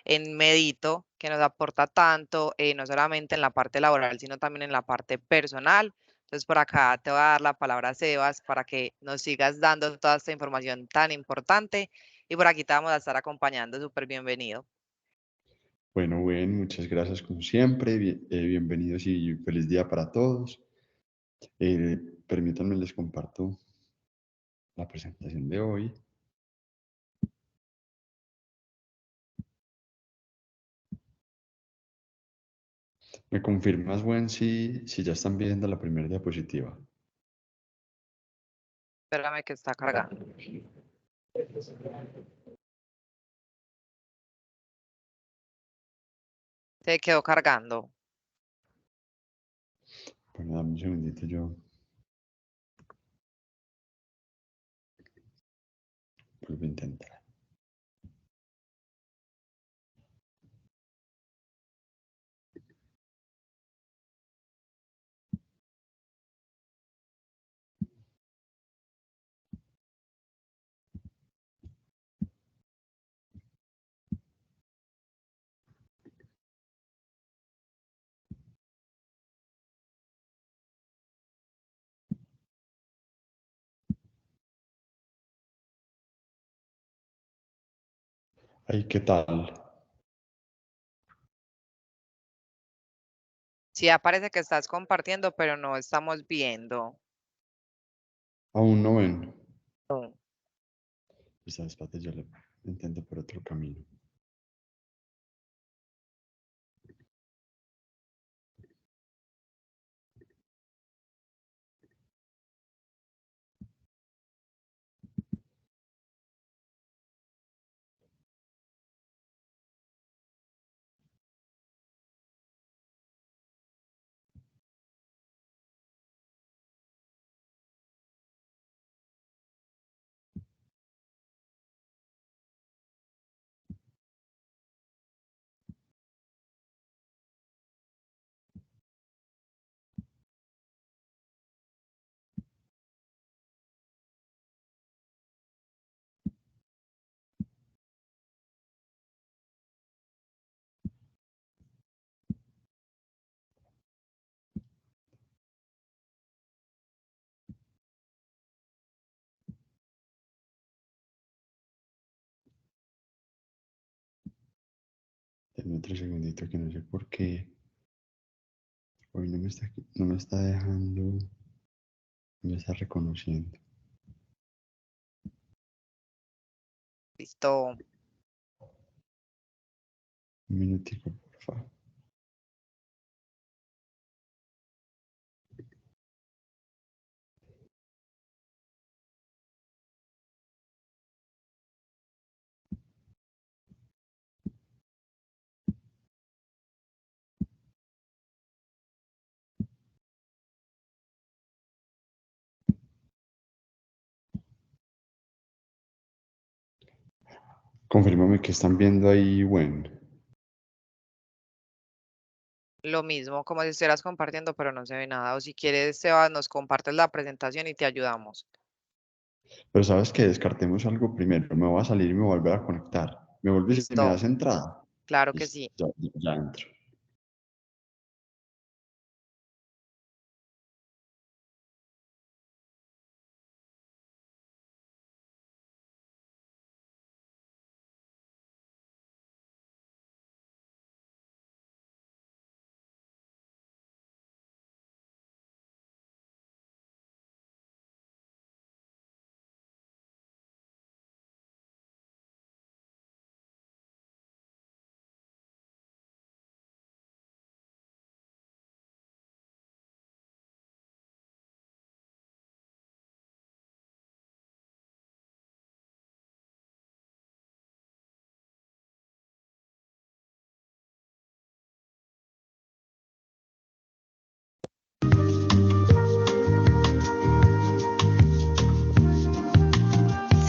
en Medito, que nos aporta tanto, no solamente en la parte laboral, sino también en la parte personal. Entonces, por acá te voy a dar la palabra a Sebas para que nos sigas dando toda esta información tan importante. Y por aquí te vamos a estar acompañando. Súper bienvenido. Bueno, muchas gracias como siempre. Bienvenidos y feliz día para todos. Permítanme, les comparto la presentación de hoy. ¿Me confirmas, si ya están viendo la primera diapositiva? Espérame que está cargando. Se quedó cargando. Bueno, dame un segundito, yo vuelvo a intentar. Ay, ¿qué tal? Sí, aparece que estás compartiendo, pero no estamos viendo. ¿Aún no ven? No. Espérate, yo lo intento por otro camino. Denme otro segundito que no sé por qué. Hoy no me está dejando, no me está reconociendo. Listo. Un minutico, por favor. Confírmame que están viendo ahí, bueno. Lo mismo, como si estuvieras compartiendo, pero no se ve nada. O si quieres, Sebas, nos compartes la presentación y te ayudamos. Pero sabes que descartemos algo primero. Me voy a salir y me voy a volver a conectar. ¿Me vuelves y me Listo. das entrada? Claro que Listo, sí. ya entro.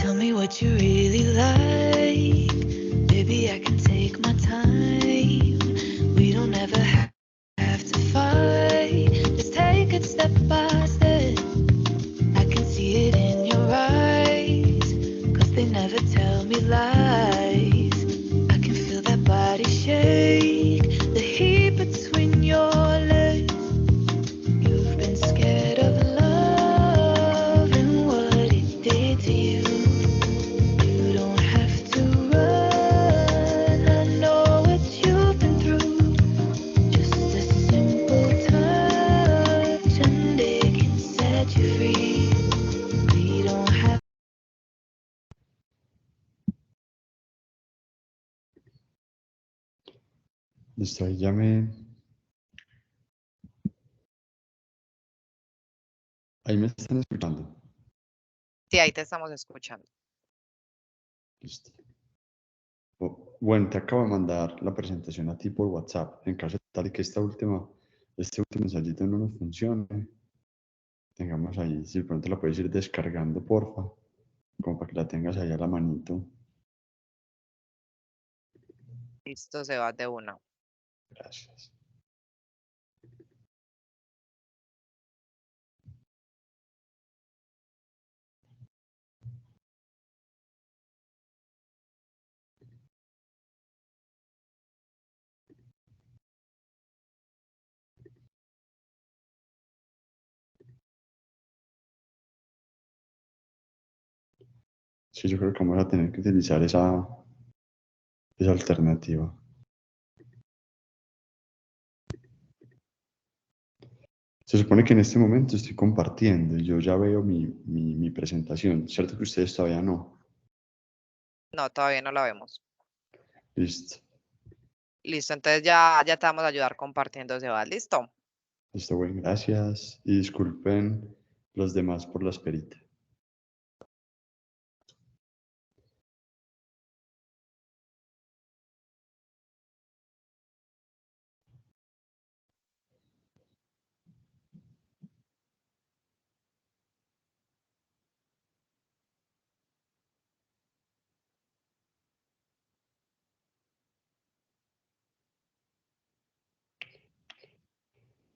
Tell me what you really like. Baby, I can take my time. We don't ever have to fight. Just take it step by step. I can see it in your eyes. 'Cause they never tell me lies. I can feel Listo, ahí ya me... Ahí me están escuchando. Sí, ahí te estamos escuchando. Listo. Bueno, te acabo de mandar la presentación a ti por WhatsApp. En caso tal y que este último ensayito no nos funcione, tengamos ahí, si de pronto la puedes ir descargando, porfa, como para que la tengas ahí a la manito. Listo, se va de una. Gracias. Sí, yo creo que vamos a tener que utilizar esa alternativa. Se supone que en este momento estoy compartiendo y yo ya veo mi presentación. ¿Cierto que ustedes todavía no? No, todavía no la vemos. Listo. Listo, entonces ya te vamos a ayudar compartiendo, Sebas. ¿Listo? Listo, bueno, gracias. Y disculpen los demás por la esperita.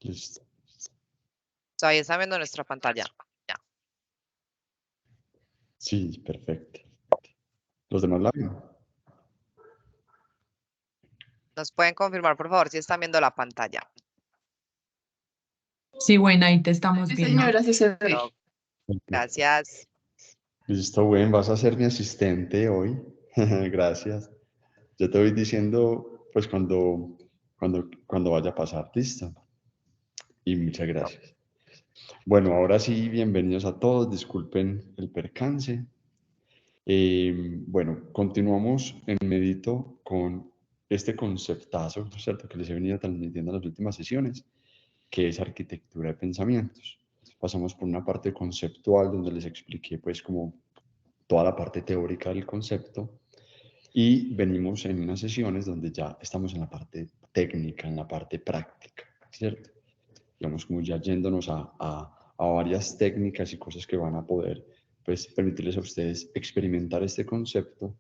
Listo. So, ahí están viendo nuestra pantalla. Ya. Sí, perfecto. ¿Los demás la ven? ¿Nos pueden confirmar, por favor, si están viendo la pantalla? Sí, bueno, ahí te estamos viendo. Señora, sí se ve. No, gracias. Listo, bueno, vas a ser mi asistente hoy. Gracias. Yo te voy diciendo, pues, cuando vaya a pasar. Listo. Y muchas gracias. Bueno, ahora sí, bienvenidos a todos. Disculpen el percance. Bueno, continuamos en Medito con este conceptazo, ¿cierto?, que les he venido transmitiendo en las últimas sesiones, que es arquitectura de pensamientos. Pasamos por una parte conceptual donde les expliqué pues como toda la parte teórica del concepto y venimos en unas sesiones donde ya estamos en la parte técnica, en la parte práctica, ¿cierto? Digamos como ya yéndonos a varias técnicas y cosas que van a poder pues permitirles a ustedes experimentar este concepto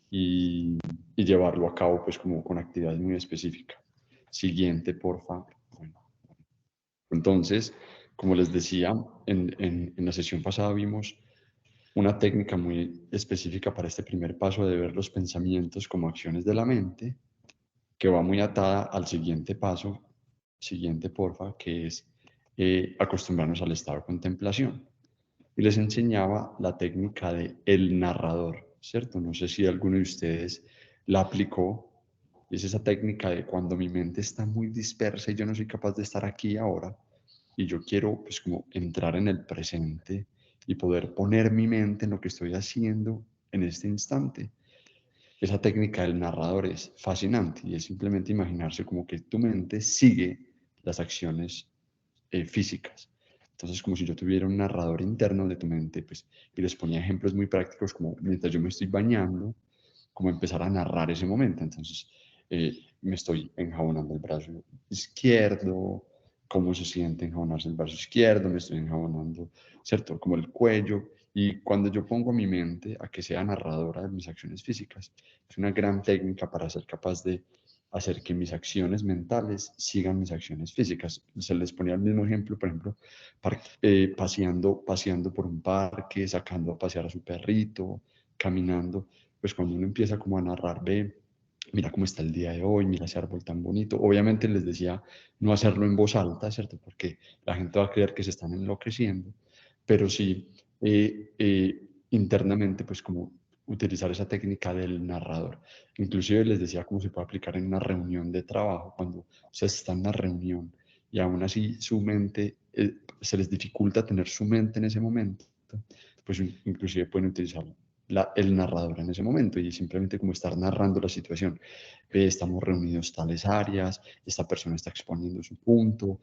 y llevarlo a cabo pues como con actividades muy específicas. Siguiente, porfa. Bueno, entonces, como les decía, en la sesión pasada vimos una técnica muy específica para este primer paso de ver los pensamientos como acciones de la mente, que va muy atada al siguiente paso, siguiente porfa, que es acostumbrarnos al estado de contemplación. Y les enseñaba la técnica de el narrador, ¿cierto? No sé si alguno de ustedes la aplicó. Es esa técnica de cuando mi mente está muy dispersa y yo no soy capaz de estar aquí ahora y yo quiero pues como entrar en el presente y poder poner mi mente en lo que estoy haciendo en este instante. Esa técnica del narrador es fascinante y es simplemente imaginarse como que tu mente sigue las acciones físicas. Entonces, como si yo tuviera un narrador interno de tu mente, pues, y les ponía ejemplos muy prácticos como mientras yo me estoy bañando, como empezar a narrar ese momento. Entonces, me estoy enjabonando el brazo izquierdo, cómo se siente enjabonarse el brazo izquierdo, me estoy enjabonando, ¿cierto? Como el cuello. Y cuando yo pongo a mi mente a que sea narradora de mis acciones físicas, es una gran técnica para ser capaz de hacer que mis acciones mentales sigan mis acciones físicas. Se les ponía el mismo ejemplo, por ejemplo, paseando por un parque, sacando a pasear a su perrito, caminando, pues cuando uno empieza como a narrar, ve, mira cómo está el día de hoy, mira ese árbol tan bonito. Obviamente les decía no hacerlo en voz alta, ¿cierto? Porque la gente va a creer que se están enloqueciendo, pero sí internamente, pues como utilizar esa técnica del narrador. Inclusive les decía cómo se puede aplicar en una reunión de trabajo, cuando ustedes están en una reunión y aún así su mente, se les dificulta tener su mente en ese momento, pues inclusive pueden utilizar el narrador en ese momento y simplemente como estar narrando la situación. Estamos reunidos tales áreas, esta persona está exponiendo su punto,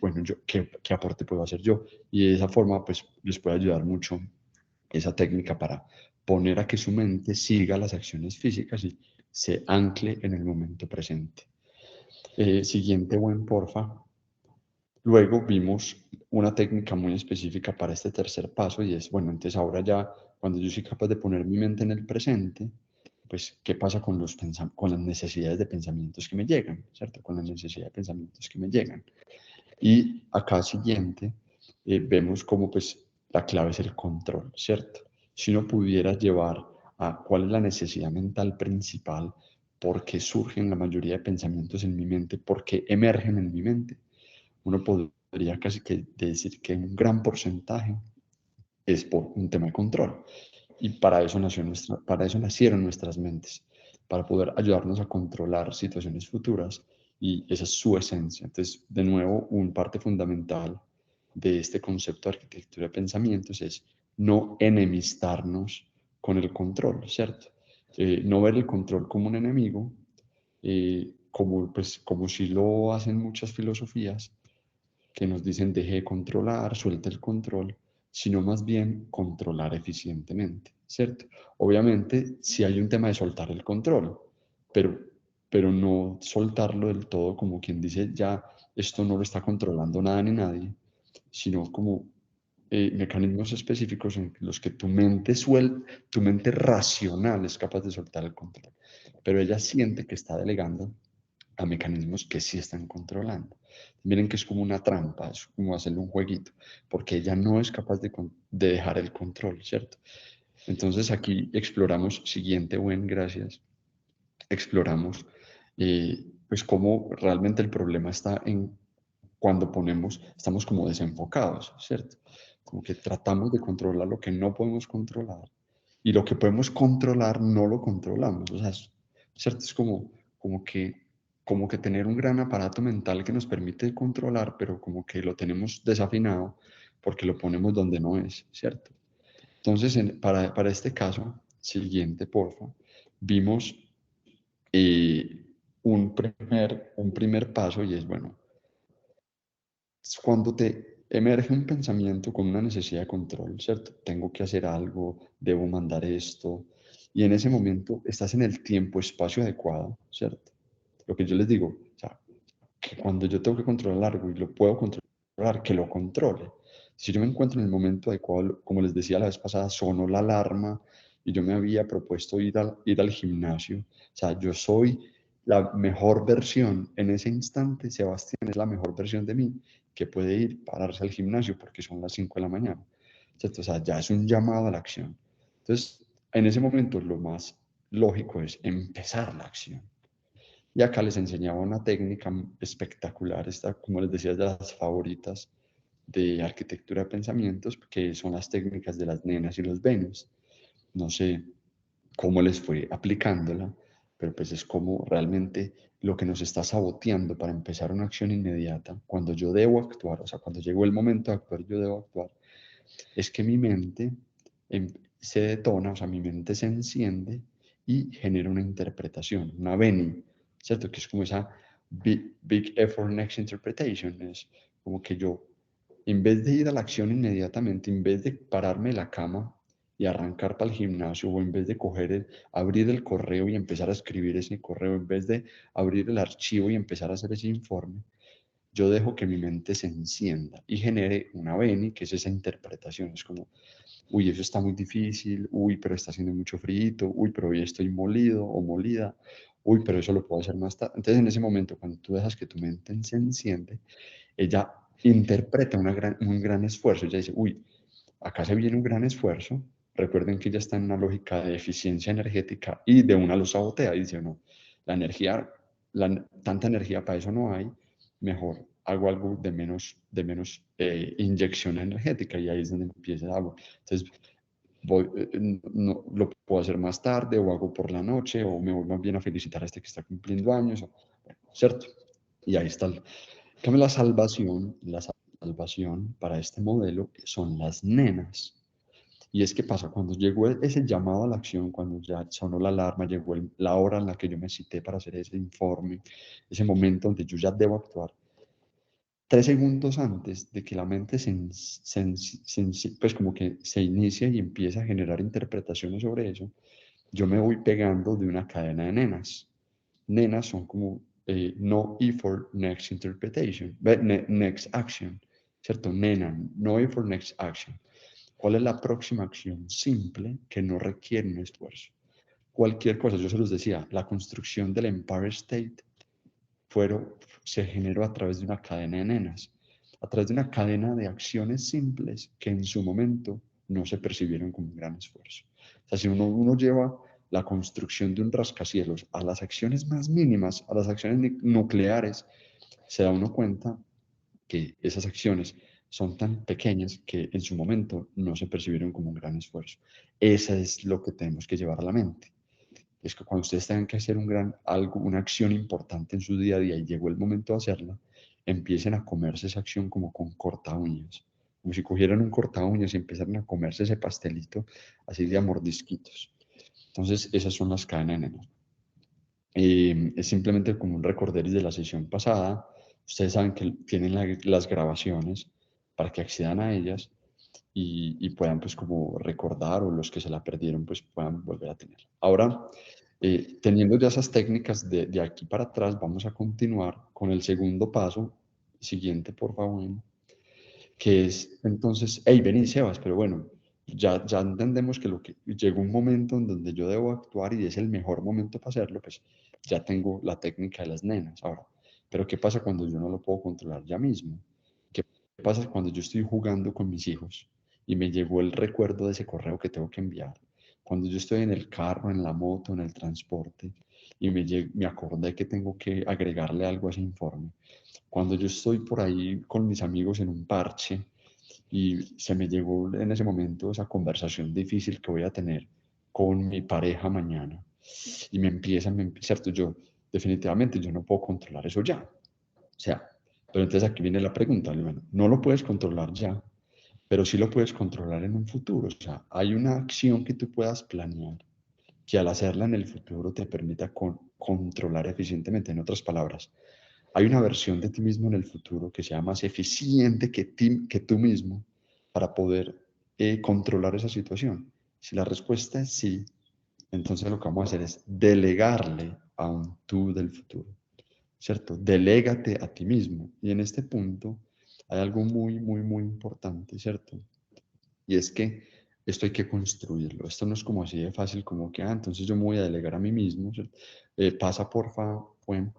bueno, ¿qué aporte puedo hacer yo? Y de esa forma, pues, les puede ayudar mucho esa técnica para poner a que su mente siga las acciones físicas y se ancle en el momento presente. Siguiente, porfa. Luego vimos una técnica muy específica para este tercer paso y es, bueno, entonces ahora ya, cuando yo soy capaz de poner mi mente en el presente, pues, ¿qué pasa con con las necesidades de pensamientos que me llegan? ¿Cierto? Con las necesidades de pensamientos que me llegan. Y acá siguiente, vemos cómo, pues, la clave es el control, ¿cierto? Si uno pudiera llevar a cuál es la necesidad mental principal, por qué surgen la mayoría de pensamientos en mi mente, por qué emergen en mi mente, uno podría casi que decir que un gran porcentaje es por un tema de control. Y para eso nacieron nuestras mentes, para poder ayudarnos a controlar situaciones futuras, y esa es su esencia. Entonces, de nuevo, una parte fundamental de este concepto de arquitectura de pensamientos es no enemistarnos con el control, ¿cierto? No ver el control como un enemigo, como si lo hacen muchas filosofías, que nos dicen deje de controlar, suelte el control, sino más bien controlar eficientemente, ¿cierto? Obviamente, sí hay un tema de soltar el control, pero, pero no soltarlo del todo como quien dice ya esto no lo está controlando nada ni nadie, sino como mecanismos específicos en los que tu mente racional es capaz de soltar el control, pero ella siente que está delegando a mecanismos que sí están controlando. Miren que es como una trampa, es como hacerle un jueguito, porque ella no es capaz de dejar el control, ¿cierto? Entonces aquí exploramos, siguiente, gracias, exploramos pues cómo realmente el problema está en cuando estamos como desenfocados, ¿cierto? Como que tratamos de controlar lo que no podemos controlar y lo que podemos controlar no lo controlamos, o sea, ¿cierto? Es como que tener un gran aparato mental que nos permite controlar, pero como que lo tenemos desafinado porque lo ponemos donde no es, ¿cierto? Entonces, para este caso, siguiente, porfa, vimos un primer paso y es, bueno, cuando te emerge un pensamiento con una necesidad de control, ¿cierto? Tengo que hacer algo, debo mandar esto, y en ese momento estás en el tiempo-espacio adecuado, ¿cierto? Lo que yo les digo, o sea, que cuando yo tengo que controlar algo y lo puedo controlar, que lo controle. Si yo me encuentro en el momento adecuado, como les decía la vez pasada, sonó la alarma y yo me había propuesto ir al gimnasio, o sea, yo soy la mejor versión en ese instante, Sebastián es la mejor versión de mí que puede ir, pararse al gimnasio porque son las 5 de la mañana, ¿cierto? O sea, ya es un llamado a la acción. Entonces, en ese momento lo más lógico es empezar la acción. Y acá les enseñaba una técnica espectacular, esta, como les decía, es de las favoritas de arquitectura de pensamientos, que son las técnicas de las nenas y los Venus. No sé cómo les fue aplicándola, pero pues es como realmente lo que nos está saboteando para empezar una acción inmediata, cuando yo debo actuar, o sea, cuando llegó el momento de actuar, yo debo actuar, es que mi mente se detona, o sea, mi mente se enciende y genera una interpretación, una Beni, ¿cierto? Que es como esa big effort next interpretation, es como que yo, en vez de ir a la acción inmediatamente, en vez de pararme de la cama y arrancar para el gimnasio, o en vez de abrir el correo y empezar a escribir ese correo, en vez de abrir el archivo y empezar a hacer ese informe, yo dejo que mi mente se encienda y genere una Beni, que es esa interpretación. Es como, uy, eso está muy difícil, uy, pero está haciendo mucho frío, uy, pero hoy estoy molido o molida, uy, pero eso lo puedo hacer más tarde. Entonces, en ese momento, cuando tú dejas que tu mente se enciende, ella interpreta un gran esfuerzo. Ella dice, uy, acá se viene un gran esfuerzo. Recuerden que ella está en una lógica de eficiencia energética y de una lo sabotea y dice, no, la energía, tanta energía para eso no hay, mejor hago algo de menos inyección energética, y ahí es donde empieza algo. Entonces, no, lo puedo hacer más tarde o hago por la noche o me voy más bien a felicitar a este que está cumpliendo años, ¿cierto? Y ahí está. La salvación para este modelo son las nenas. Y es que pasa, cuando llegó ese llamado a la acción, cuando ya sonó la alarma, llegó la hora en la que yo me cité para hacer ese informe, ese momento donde yo ya debo actuar, 3 segundos antes de que la mente pues como que se inicie y empiece a generar interpretaciones sobre eso, yo me voy pegando de una cadena de nenas. Nenas son como no effort, next interpretation, next action, ¿cierto? Nena, no effort, next action. ¿Cuál es la próxima acción simple que no requiere un esfuerzo? Cualquier cosa, yo se los decía, la construcción del Empire State se generó a través de una cadena de nenas, a través de una cadena de acciones simples que en su momento no se percibieron como un gran esfuerzo. O sea, si uno lleva la construcción de un rascacielos a las acciones más mínimas, a las acciones nucleares, se da uno cuenta que esas acciones son tan pequeñas que en su momento no se percibieron como un gran esfuerzo. Eso es lo que tenemos que llevar a la mente. Es que cuando ustedes tengan que hacer una acción importante en su día a día y llegó el momento de hacerla, empiecen a comerse esa acción como con corta uñas, como si cogieran un corta uñas y empezaran a comerse ese pastelito así de a mordisquitos. Entonces, esas son las cadenas de nenas. Es simplemente como un recorderis de la sesión pasada. Ustedes saben que tienen las grabaciones para que accedan a ellas y puedan pues como recordar, o los que se la perdieron pues puedan volver a tener. Ahora, teniendo ya esas técnicas de aquí para atrás, vamos a continuar con el segundo paso. Siguiente, por favor, que es entonces, hey, vení, Sebas, pero bueno, ya entendemos que llegó un momento en donde yo debo actuar y es el mejor momento para hacerlo, pues ya tengo la técnica de las nenas. Ahora, pero ¿qué pasa cuando yo no lo puedo controlar ya mismo? ¿Qué pasa cuando yo estoy jugando con mis hijos y me llegó el recuerdo de ese correo que tengo que enviar? Cuando yo estoy en el carro, en la moto, en el transporte y me acordé que tengo que agregarle algo a ese informe. Cuando yo estoy por ahí con mis amigos en un parche y se me llegó en ese momento esa conversación difícil que voy a tener con mi pareja mañana y ¿cierto? Yo definitivamente yo no puedo controlar eso ya. O sea, pero entonces aquí viene la pregunta, bueno, no lo puedes controlar ya, pero sí lo puedes controlar en un futuro. O sea, hay una acción que tú puedas planear que al hacerla en el futuro te permita controlar eficientemente. En otras palabras, hay una versión de ti mismo en el futuro que sea más eficiente que tú mismo para poder controlar esa situación. Si la respuesta es sí, entonces lo que vamos a hacer es delegarle a un tú del futuro, ¿cierto? Delégate a ti mismo. Y en este punto hay algo muy, muy, muy importante, ¿cierto? Y es que esto hay que construirlo. Esto no es como así de fácil como que, entonces yo me voy a delegar a mí mismo, ¿cierto? Pasa porfa, bueno.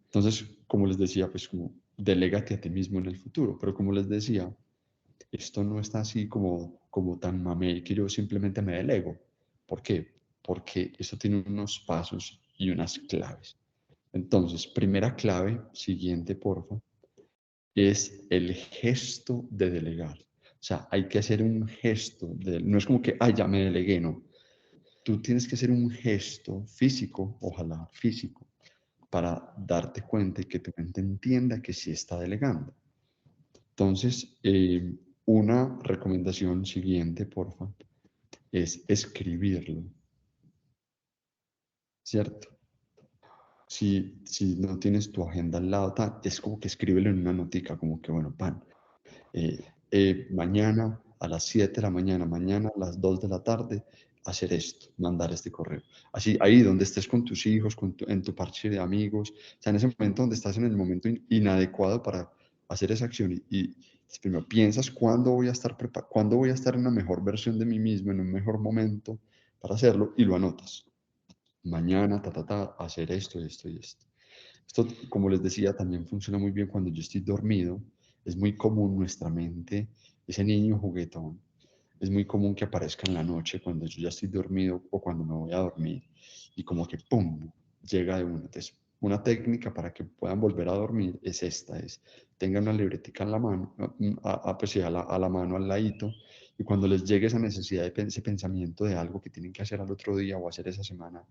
Entonces, como les decía, pues como delégate a ti mismo en el futuro. Pero como les decía, esto no está así como tan mamey que yo simplemente me delego. ¿Por qué? Porque esto tiene unos pasos y unas claves. Entonces, primera clave, siguiente, porfa, es el gesto de delegar. O sea, hay que hacer un gesto. No es como que, ya me delegué, no. Tú tienes que hacer un gesto físico, ojalá físico, para darte cuenta y que tu mente entienda que sí está delegando. Entonces, una recomendación siguiente, porfa, es escribirlo, ¿cierto? Si no tienes tu agenda al lado, es como que escríbelo en una notica, como que, bueno, mañana a las 7 de la mañana, mañana a las 2 de la tarde, hacer esto, mandar este correo. Así, ahí donde estés con tus hijos, en tu parche de amigos, o sea, en ese momento donde estás en el momento inadecuado para hacer esa acción y primero piensas cuándo voy a estar cuándo voy a estar en una mejor versión de mí mismo, en un mejor momento para hacerlo y lo anotas. Mañana, hacer esto, esto y esto. Esto, como les decía, también funciona muy bien cuando yo estoy dormido. Es muy común nuestra mente, ese niño juguetón, es muy común que aparezca en la noche cuando yo ya estoy dormido o cuando me voy a dormir y como que ¡pum! Llega de uno. Entonces, una técnica para que puedan volver a dormir es esta, tengan una libretica en la mano, pues sí, a la mano, al ladito, y cuando les llegue esa necesidad, ese pensamiento de algo que tienen que hacer al otro día o hacer esa semana,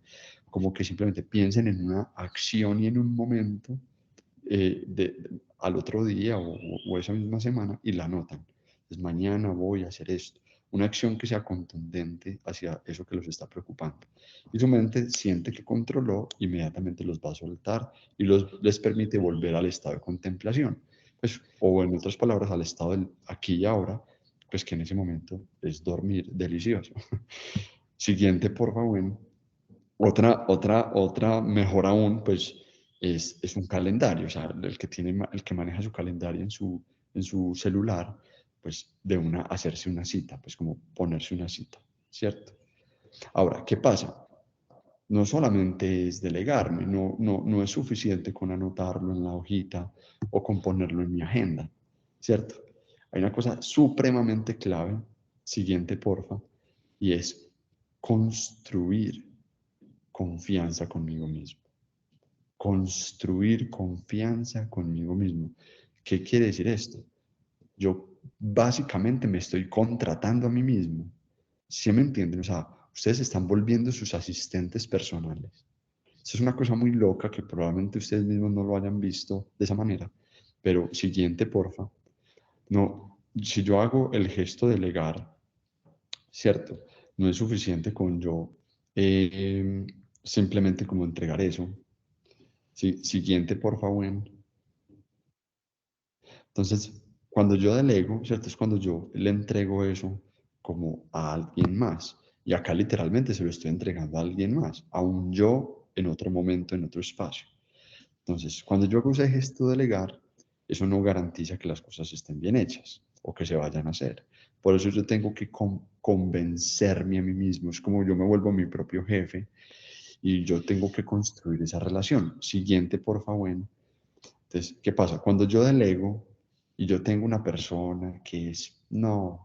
como que simplemente piensen en una acción y en un momento al otro día o esa misma semana y la anotan. Entonces, mañana voy a hacer esto, una acción que sea contundente hacia eso que los está preocupando. Y su mente siente que controló, inmediatamente los va a soltar y les permite volver al estado de contemplación. Pues, o en otras palabras, al estado del aquí y ahora, pues que en ese momento es dormir delicioso. Siguiente, por favor. Otra mejor aún, pues, es un calendario. O sea, el que maneja su calendario en su celular, pues, hacerse una cita, pues, como ponerse una cita, ¿cierto? Ahora, ¿qué pasa? No solamente es delegarme, no es suficiente con anotarlo en la hojita o con ponerlo en mi agenda, ¿cierto? Hay una cosa supremamente clave, siguiente porfa, y es construir confianza conmigo mismo. Construir confianza conmigo mismo. ¿Qué quiere decir esto? Yo básicamente me estoy contratando a mí mismo. ¿Sí me entienden? O sea, ustedes están volviendo sus asistentes personales. Eso es una cosa muy loca que probablemente ustedes mismos no lo hayan visto de esa manera. Pero siguiente, porfa. No, si yo hago el gesto de delegar, ¿cierto? No es suficiente con yo simplemente como entregar eso. Sí, siguiente, por favor. Entonces, cuando yo delego, ¿cierto? Es cuando yo le entrego eso como a alguien más. Y acá literalmente se lo estoy entregando a alguien más, a un yo en otro momento, en otro espacio. Entonces, cuando yo hago ese gesto de delegar, eso no garantiza que las cosas estén bien hechas o que se vayan a hacer. Por eso yo tengo que convencerme a mí mismo. Es como yo me vuelvo mi propio jefe y yo tengo que construir esa relación. Siguiente, por favor. Entonces, ¿qué pasa? Cuando yo delego y yo tengo una persona que no,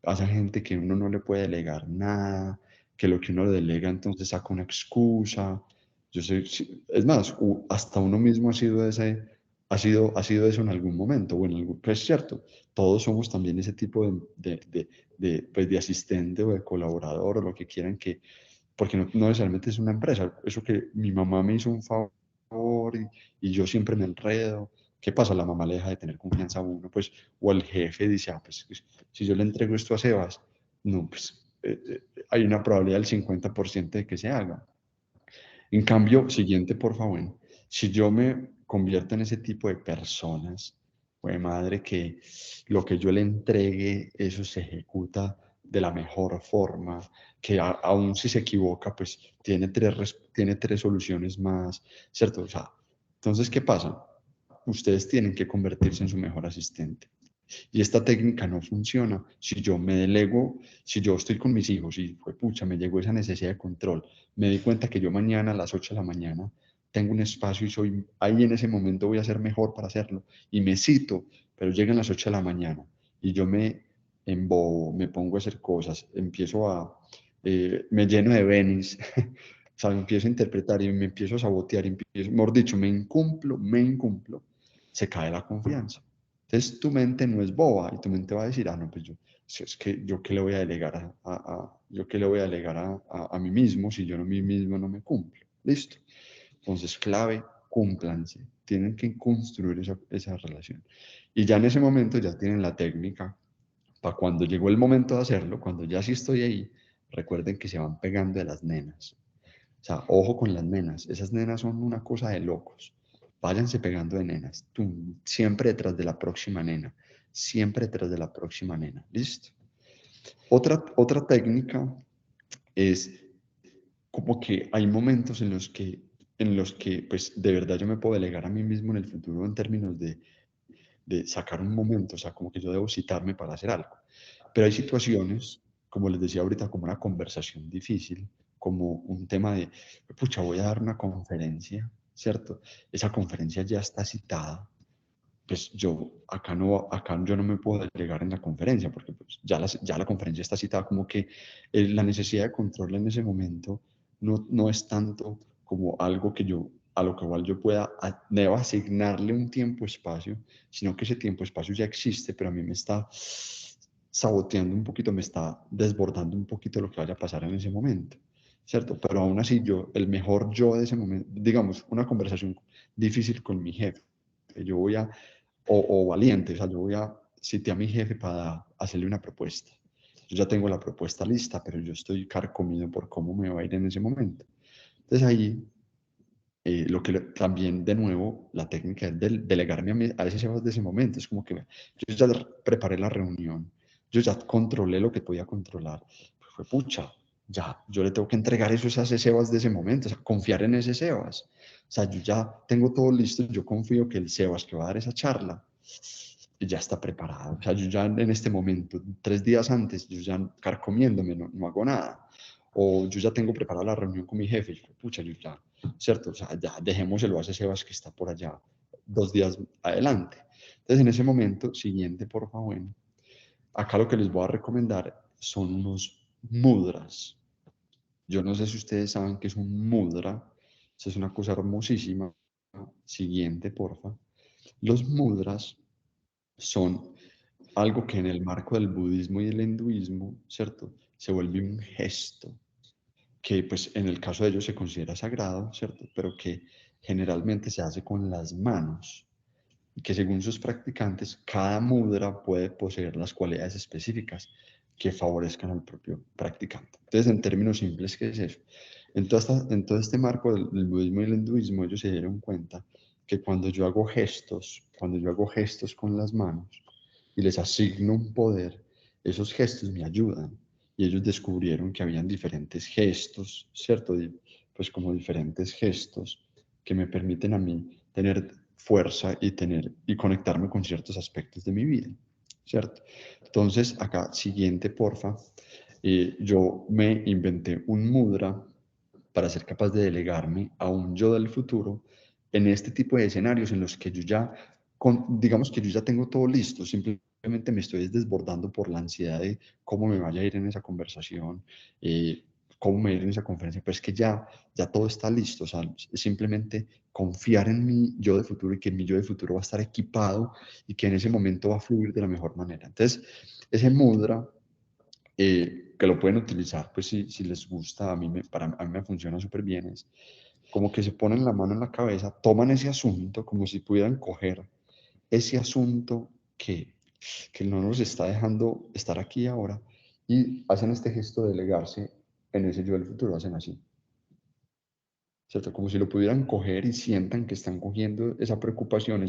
a esa gente que uno no le puede delegar nada, que lo que uno le delega entonces saca una excusa. Yo sé, es más, hasta uno mismo ha sido eso en algún momento, pues es cierto, todos somos también ese tipo pues de asistente o de colaborador o lo que quieran porque no necesariamente es una empresa, eso que mi mamá me hizo un favor y yo siempre me enredo. ¿Qué pasa? La mamá le deja de tener confianza a uno, pues, o el jefe dice, pues, si yo le entrego esto a Sebas, no, pues, hay una probabilidad del 50% de que se haga. En cambio, siguiente, por favor, si yo me convierto en ese tipo de personas, pues madre, que lo que yo le entregue, eso se ejecuta de la mejor forma, que aún si se equivoca, pues tiene tres soluciones más, ¿cierto? O sea, entonces, ¿qué pasa? Ustedes tienen que convertirse en su mejor asistente. Y esta técnica no funciona si yo me delego, si yo estoy con mis hijos y fue pucha, me llegó esa necesidad de control, me di cuenta que yo mañana a las 8 de la mañana tengo un espacio y soy ahí en ese momento voy a ser mejor para hacerlo y me cito, pero llegan las 8 de la mañana y yo me embobo, me pongo a hacer cosas, me lleno de Venice, o sea, empiezo a interpretar y me empiezo a sabotear, mejor dicho, me incumplo, se cae la confianza. Entonces tu mente no es boba y tu mente va a decir, no, pues es que yo qué le voy a delegar yo qué le voy a delegar a mí mismo si yo mí mismo no me cumplo. Listo. Entonces, clave, cúmplanse. Tienen que construir esa relación. Y ya en ese momento ya tienen la técnica para cuando llegó el momento de hacerlo, cuando ya sí estoy ahí, recuerden que se van pegando de las nenas. O sea, ojo con las nenas. Esas nenas son una cosa de locos. Váyanse pegando de nenas. Tú, siempre detrás de la próxima nena. Siempre detrás de la próxima nena. ¿Listo? Otra técnica es como que hay momentos en los que pues de verdad yo me puedo delegar a mí mismo en el futuro en términos de sacar un momento, o sea, como que yo debo citarme para hacer algo. Pero hay situaciones, como les decía ahorita, como una conversación difícil, como un tema de, pucha, voy a dar una conferencia, ¿cierto? Esa conferencia ya está citada, pues acá yo no me puedo delegar en la conferencia, porque pues ya la conferencia está citada, como que la necesidad de control en ese momento no es tanto como algo a lo que igual yo debo asignarle un tiempo-espacio, sino que ese tiempo-espacio ya existe, pero a mí me está saboteando un poquito, me está desbordando un poquito lo que vaya a pasar en ese momento, ¿cierto? Pero aún así el mejor yo de ese momento, digamos, una conversación difícil con mi jefe, yo o valiente, o sea, yo voy a cité a mi jefe para hacerle una propuesta. Yo ya tengo la propuesta lista, pero yo estoy carcomido por cómo me va a ir en ese momento. Entonces ahí, también, de nuevo, la técnica es delegarme a ese Sebas de ese momento. Es como que yo ya preparé la reunión, yo ya controlé lo que podía controlar. Pues fue pucha, ya, yo le tengo que entregar eso a ese Sebas de ese momento, o sea, confiar en ese Sebas. O sea, yo ya tengo todo listo, yo confío que el Sebas que va a dar esa charla ya está preparado. O sea, yo ya en este momento, 3 días antes, yo ya carcomiéndome, no hago nada. O yo ya tengo preparada la reunión con mi jefe, yo, pucha, yo ya, ¿cierto? O sea, ya dejémoselo a ese Sebas que está por allá 2 días adelante. Entonces, en ese momento, siguiente, por favor, bueno, acá lo que les voy a recomendar son unos mudras. Yo no sé si ustedes saben qué es un mudra. Eso es una cosa hermosísima. Siguiente, porfa. Los mudras son algo que en el marco del budismo y del hinduismo, ¿cierto? Se vuelve un gesto que pues en el caso de ellos se considera sagrado, ¿cierto? Pero que generalmente se hace con las manos y que según sus practicantes, cada mudra puede poseer las cualidades específicas que favorezcan al propio practicante. Entonces, en términos simples, ¿qué es eso? En todo este marco del budismo y el hinduismo, ellos se dieron cuenta que cuando yo hago gestos con las manos y les asigno un poder, esos gestos me ayudan. Y ellos descubrieron que habían diferentes gestos, ¿cierto? Pues como diferentes gestos que me permiten a mí tener fuerza y conectarme con ciertos aspectos de mi vida, ¿cierto? Entonces, acá, siguiente, porfa. Yo me inventé un mudra para ser capaz de delegarme a un yo del futuro en este tipo de escenarios en los que yo ya, digamos que yo ya tengo todo listo, simplemente me estoy desbordando por la ansiedad de cómo me vaya a ir en esa conversación, cómo me va a ir en esa conferencia, pero es que ya todo está listo, o sea, simplemente confiar en mi yo de futuro y que mi yo de futuro va a estar equipado y que en ese momento va a fluir de la mejor manera. Entonces, ese mudra que lo pueden utilizar, pues si les gusta, a mí me funciona súper bien, es como que se ponen la mano en la cabeza, toman ese asunto como si pudieran coger ese asunto que no nos está dejando estar aquí ahora y hacen este gesto de delegarse en ese yo del futuro, hacen así, ¿cierto? Como si lo pudieran coger y sientan que están cogiendo esa preocupación,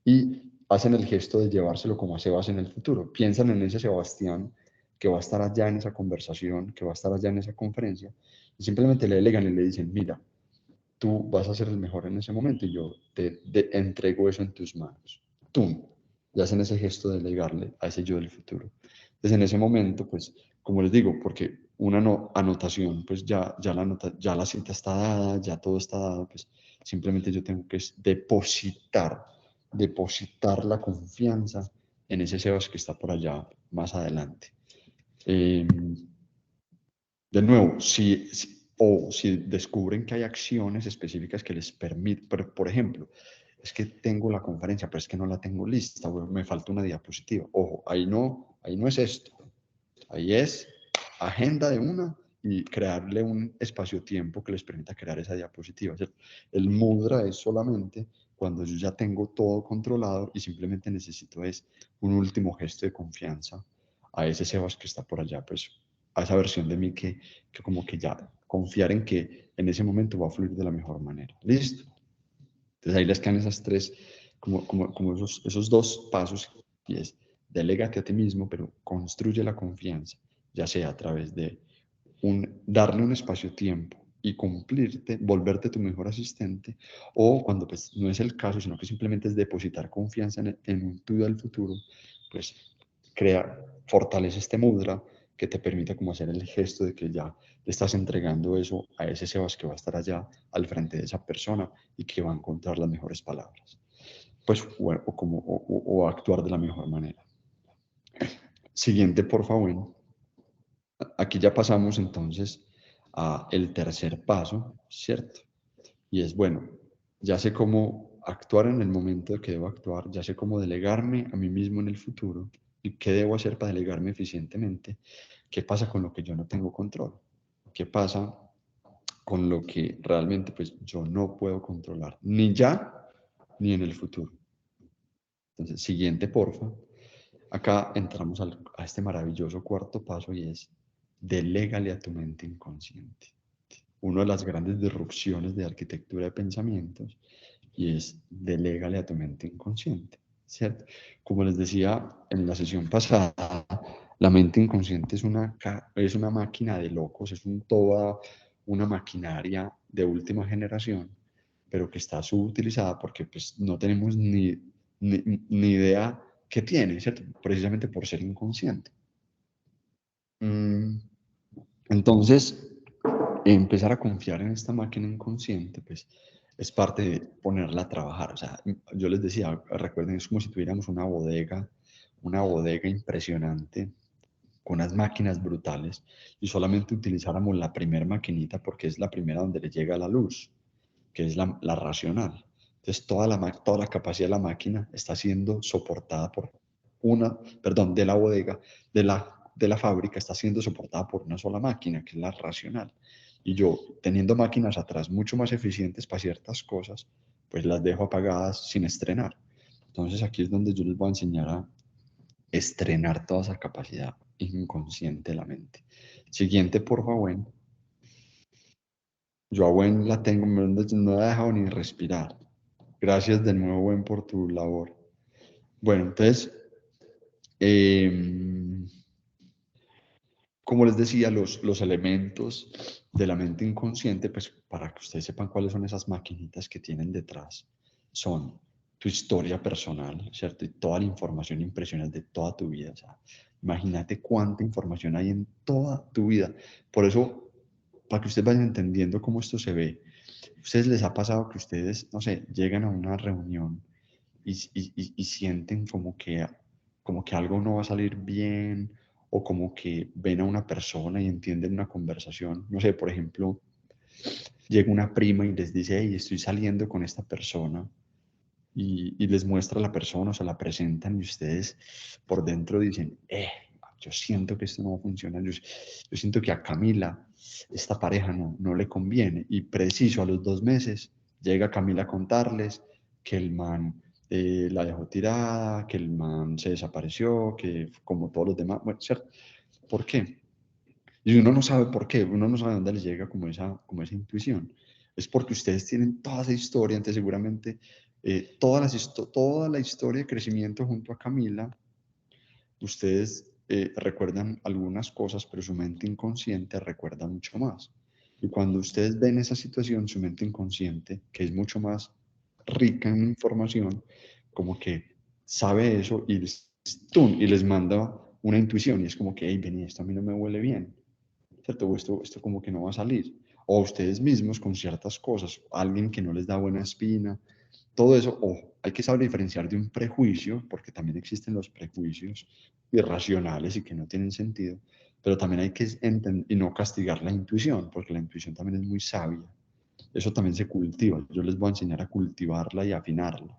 y hacen el gesto de llevárselo como a Sebas en el futuro. Piensan en ese Sebastián que va a estar allá en esa conversación, que va a estar allá en esa conferencia, y simplemente le delegan y le dicen, mira, tú vas a ser el mejor en ese momento y yo te entrego eso en tus manos. Tú, y hacen ese gesto de delegarle a ese yo del futuro. Entonces, en ese momento, pues, como les digo, porque una anotación, pues ya la cita está dada, ya todo está dado, pues simplemente yo tengo que depositar la confianza en ese Sebas que está por allá más adelante. De nuevo, si descubren que hay acciones específicas que les permiten, por ejemplo, es que tengo la conferencia, pero es que no la tengo lista, me falta una diapositiva. Ojo, ahí no es esto. Ahí es agenda de una y crearle un espacio-tiempo que les permita crear esa diapositiva. ¿Cierto? El mudra es solamente cuando yo ya tengo todo controlado y simplemente necesito es un último gesto de confianza a ese Sebas que está por allá, pues a esa versión de mí que como que ya confiar en que en ese momento va a fluir de la mejor manera. ¿Listo? Entonces ahí les quedan esas tres, como esos dos pasos, y es delégate a ti mismo, pero construye la confianza, ya sea a través de darle un espacio-tiempo y cumplirte, volverte tu mejor asistente, o cuando pues no es el caso, sino que simplemente es depositar confianza en un tú del futuro, pues fortalece este mudra que te permita como hacer el gesto de que ya le estás entregando eso a ese Sebas que va a estar allá al frente de esa persona y que va a encontrar las mejores palabras. Pues, o actuar de la mejor manera. Siguiente, por favor. Aquí ya pasamos entonces a el tercer paso, ¿cierto? Y es, bueno, ya sé cómo actuar en el momento de que debo actuar, ya sé cómo delegarme a mí mismo en el futuro y qué debo hacer para delegarme eficientemente. ¿Qué pasa con lo que yo no tengo control? ¿Qué pasa con lo que realmente pues yo no puedo controlar, ni ya, ni en el futuro? Entonces, siguiente, porfa. Acá entramos a este maravilloso cuarto paso y es delégale a tu mente inconsciente. Una de las grandes disrupciones de arquitectura de pensamientos y es delégale a tu mente inconsciente, ¿cierto? Como les decía en la sesión pasada, la mente inconsciente es una máquina de locos, toda una maquinaria de última generación, pero que está subutilizada porque pues, no tenemos ni idea qué tiene, ¿cierto? Precisamente por ser inconsciente. Entonces, empezar a confiar en esta máquina inconsciente, pues es parte de ponerla a trabajar. O sea, yo les decía, recuerden, es como si tuviéramos una bodega impresionante, con unas máquinas brutales, y solamente utilizáramos la primera maquinita porque es la primera donde le llega la luz, que es la racional. Entonces, toda la capacidad de la máquina está siendo soportada por de la bodega, de la fábrica, está siendo soportada por una sola máquina, que es la racional. Y yo, teniendo máquinas atrás mucho más eficientes para ciertas cosas, pues las dejo apagadas sin estrenar. Entonces, aquí es donde yo les voy a enseñar a estrenar toda esa capacidad inconsciente de la mente. Siguiente, por favor. Yo a Gwen la tengo, no la he dejado ni respirar. Gracias de nuevo, Gwen, por tu labor. Bueno, entonces, como les decía, los elementos de la mente inconsciente, pues para que ustedes sepan cuáles son esas maquinitas que tienen detrás, son tu historia personal, ¿cierto? Y toda la información impresionante de toda tu vida. O sea, imagínate cuánta información hay en toda tu vida. Por eso, para que ustedes vayan entendiendo cómo esto se ve, ¿ustedes les ha pasado que ustedes, no sé, llegan a una reunión y sienten como que algo no va a salir bien o como que ven a una persona y entienden una conversación? No sé, por ejemplo, llega una prima y les dice, hey, estoy saliendo con esta persona y les muestra a la persona, o se la presentan y ustedes por dentro dicen, yo siento que esto no funciona, yo siento que a Camila esta pareja no le conviene. Y preciso, a los 2 meses, llega Camila a contarles que el man la dejó tirada, que el man se desapareció, que como todos los demás, bueno, ¿cierto? ¿Por qué? Y uno no sabe por qué, uno no sabe dónde les llega como esa intuición. Es porque ustedes tienen toda esa historia, entonces seguramente toda la historia de crecimiento junto a Camila, ustedes recuerdan algunas cosas, pero su mente inconsciente recuerda mucho más. Y cuando ustedes ven esa situación, su mente inconsciente, que es mucho más rica en información, como que sabe eso y les manda una intuición y es como que, hey, vení, esto a mí no me huele bien, ¿cierto? O esto como que no va a salir. O ustedes mismos con ciertas cosas, alguien que no les da buena espina, todo eso, ojo, hay que saber diferenciar de un prejuicio, porque también existen los prejuicios irracionales y que no tienen sentido, pero también hay que entender y no castigar la intuición, porque la intuición también es muy sabia. Eso también se cultiva. Yo les voy a enseñar a cultivarla y afinarla.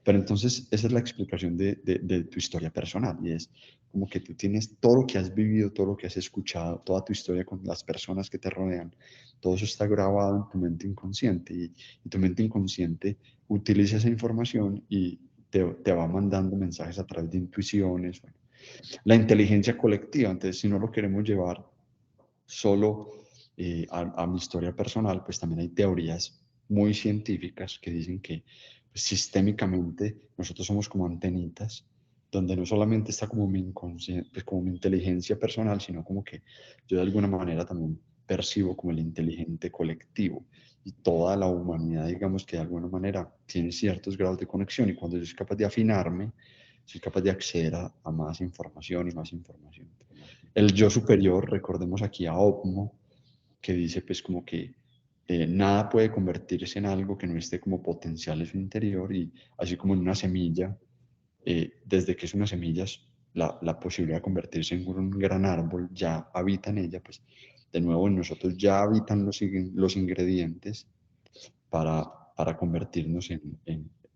Pero entonces esa es la explicación de tu historia personal y es como que tú tienes todo lo que has vivido, todo lo que has escuchado, toda tu historia con las personas que te rodean, todo eso está grabado en tu mente inconsciente y tu mente inconsciente utiliza esa información y te va mandando mensajes a través de intuiciones. Bueno, la inteligencia colectiva, entonces si no lo queremos llevar solo a mi historia personal, pues también hay teorías muy científicas que dicen que pues, sistémicamente nosotros somos como antenitas, donde no solamente está como mi inconsciente, pues, como mi inteligencia personal, sino como que yo de alguna manera también percibo como el inteligente colectivo y toda la humanidad, digamos que de alguna manera tiene ciertos grados de conexión y cuando yo soy capaz de afinarme, soy capaz de acceder a más información y más información. El yo superior, recordemos aquí a Opmo, que dice pues como que nada puede convertirse en algo que no esté como potencial en su interior y así como en una semilla, desde que es una semilla, la posibilidad de convertirse en un gran árbol ya habita en ella, pues de nuevo en nosotros ya habitan los ingredientes para convertirnos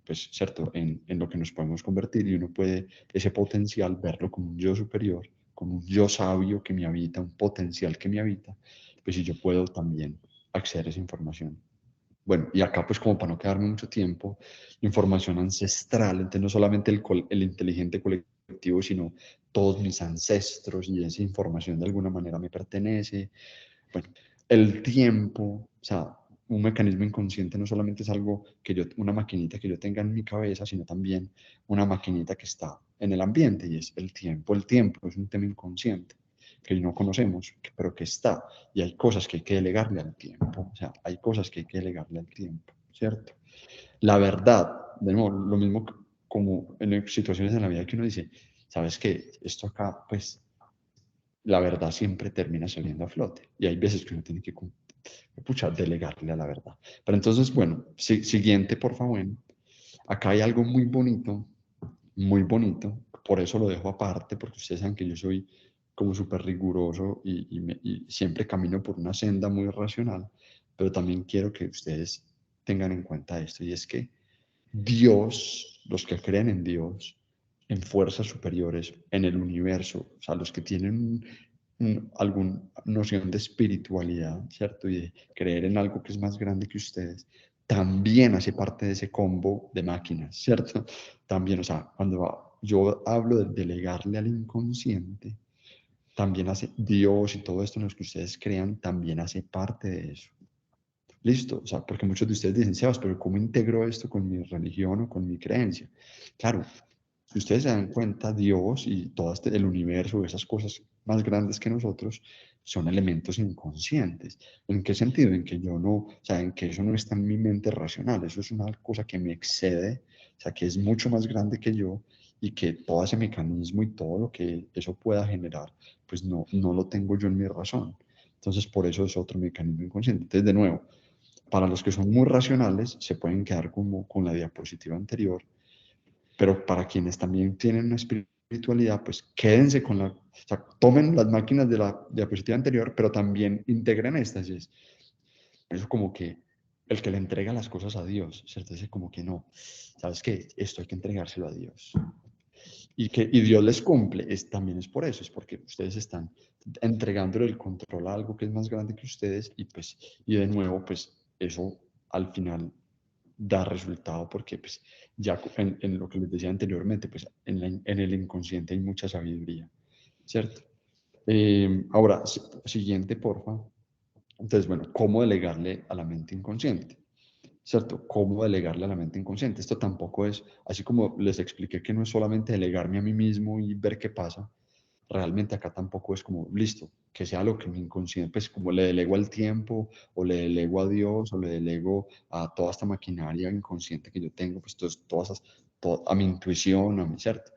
pues, ¿cierto? En lo que nos podemos convertir y uno puede ese potencial verlo como un yo superior, como un yo sabio que me habita, un potencial que me habita, pues si yo puedo también acceder a esa información. Bueno, y acá pues como para no quedarme mucho tiempo, información ancestral, entonces no solamente el inteligente colectivo, colectivo, sino todos mis ancestros y esa información de alguna manera me pertenece. Bueno, el tiempo, o sea, un mecanismo inconsciente no solamente es algo que una maquinita que yo tenga en mi cabeza, sino también una maquinita que está en el ambiente y es el tiempo. El tiempo es un tema inconsciente que no conocemos, pero que está. Y hay cosas que hay que delegarle al tiempo. O sea, hay cosas que hay que delegarle al tiempo, ¿cierto? La verdad, de nuevo, lo mismo como en situaciones en la vida que uno dice, ¿sabes qué? Esto acá, pues, la verdad siempre termina saliendo a flote. Y hay veces que uno tiene que, pucha, delegarle a la verdad. Pero entonces, bueno, siguiente, por favor. Acá hay algo muy bonito. Por eso lo dejo aparte, porque ustedes saben que yo soy como súper riguroso y siempre camino por una senda muy racional. Pero también quiero que ustedes tengan en cuenta esto, y es que Dios, los que creen en Dios, en fuerzas superiores, en el universo, o sea, los que tienen alguna noción de espiritualidad, ¿cierto? Y de creer en algo que es más grande que ustedes, también hace parte de ese combo de máquinas, ¿cierto? También, o sea, cuando yo hablo de delegarle al inconsciente, también hace Dios y todo esto en los que ustedes crean, también hace parte de eso. Listo, o sea, porque muchos de ustedes dicen, Sebas, pero ¿cómo integro esto con mi religión o con mi creencia? Claro, si ustedes se dan cuenta, Dios y todo el universo, esas cosas más grandes que nosotros, son elementos inconscientes. ¿En qué sentido? En que yo no, o sea, en que eso no está en mi mente racional, eso es una cosa que me excede, o sea, que es mucho más grande que yo y que todo ese mecanismo y todo lo que eso pueda generar, pues no lo tengo yo en mi razón. Entonces, por eso es otro mecanismo inconsciente. Entonces, de nuevo, para los que son muy racionales, se pueden quedar como con la diapositiva anterior, pero para quienes también tienen una espiritualidad, pues quédense con o sea, tomen las máquinas de la diapositiva anterior, pero también integren estas. Y eso como que el que le entrega las cosas a Dios, ¿cierto? Dice como que no, ¿sabes qué? Esto hay que entregárselo a Dios. Y Dios les cumple, también es por eso, es porque ustedes están entregándole el control a algo que es más grande que ustedes y de nuevo, pues eso al final da resultado porque pues ya en lo que les decía anteriormente, pues en el inconsciente hay mucha sabiduría, ¿cierto? Ahora, siguiente, porfa. Entonces, bueno, ¿cómo delegarle a la mente inconsciente? ¿Cierto? ¿Cómo delegarle a la mente inconsciente? Esto tampoco es, así como les expliqué que no es solamente delegarme a mí mismo y ver qué pasa, realmente acá tampoco es como, listo, que sea lo que mi inconsciente, pues como le delego al tiempo, o le delego a Dios, o le delego a toda esta maquinaria inconsciente que yo tengo, pues a mi intuición, a mi cierto.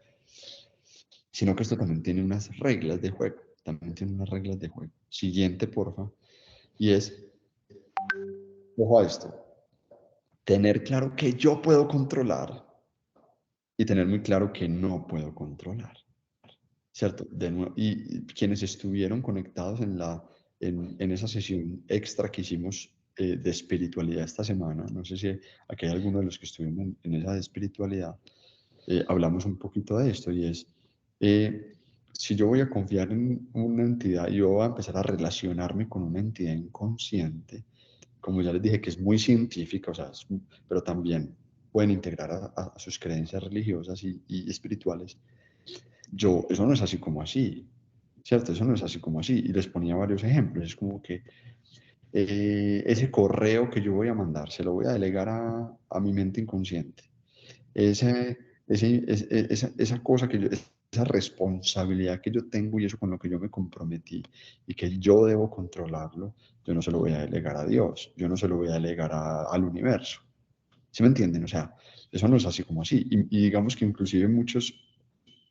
Sino que esto también tiene unas reglas de juego, también tiene unas reglas de juego. Siguiente, porfa, y es, ojo a esto, tener claro que yo puedo controlar y tener muy claro que no puedo controlar. ¿Cierto? De nuevo, y quienes estuvieron conectados en esa sesión extra que hicimos de espiritualidad esta semana, no sé si aquí hay alguno de los que estuvieron en esa de espiritualidad, hablamos un poquito de esto y es, si yo voy a confiar en una entidad, yo voy a empezar a relacionarme con una entidad inconsciente, como ya les dije, que es muy científica, o sea, pero también pueden integrar a sus creencias religiosas y espirituales. Eso no es así como así, ¿cierto? Eso no es así como así. Y les ponía varios ejemplos. Es como que ese correo que yo voy a mandar, se lo voy a delegar a mi mente inconsciente. Esa cosa esa responsabilidad que yo tengo y eso con lo que yo me comprometí y que yo debo controlarlo, yo no se lo voy a delegar a Dios, yo no se lo voy a delegar al universo. ¿Sí me entienden? O sea, eso no es así como así. Y digamos que inclusive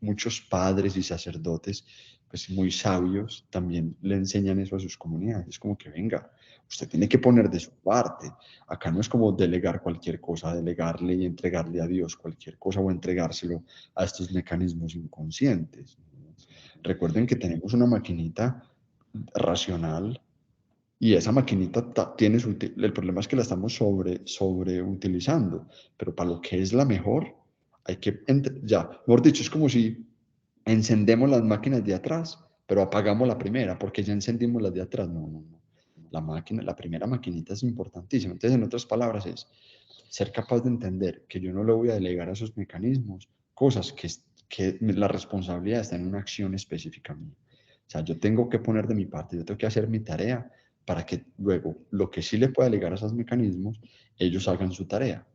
muchos padres y sacerdotes, pues muy sabios, también le enseñan eso a sus comunidades. Es como que venga, usted tiene que poner de su parte. Acá no es como delegar cualquier cosa, delegarle y entregarle a Dios cualquier cosa o entregárselo a estos mecanismos inconscientes. Recuerden que tenemos una maquinita racional y esa maquinita tiene el problema es que la estamos sobreutilizando, pero para lo que es la mejor, hay que, ya, mejor dicho, es como si encendemos las máquinas de atrás, pero apagamos la primera, porque ya encendimos las de atrás. No, no, no. La primera maquinita es importantísima. Entonces, en otras palabras, es ser capaz de entender que yo no le voy a delegar a esos mecanismos cosas que la responsabilidad está en una acción específica mía. O sea, yo tengo que poner de mi parte, yo tengo que hacer mi tarea para que luego lo que sí le pueda ligar a esos mecanismos, ellos hagan su tarea.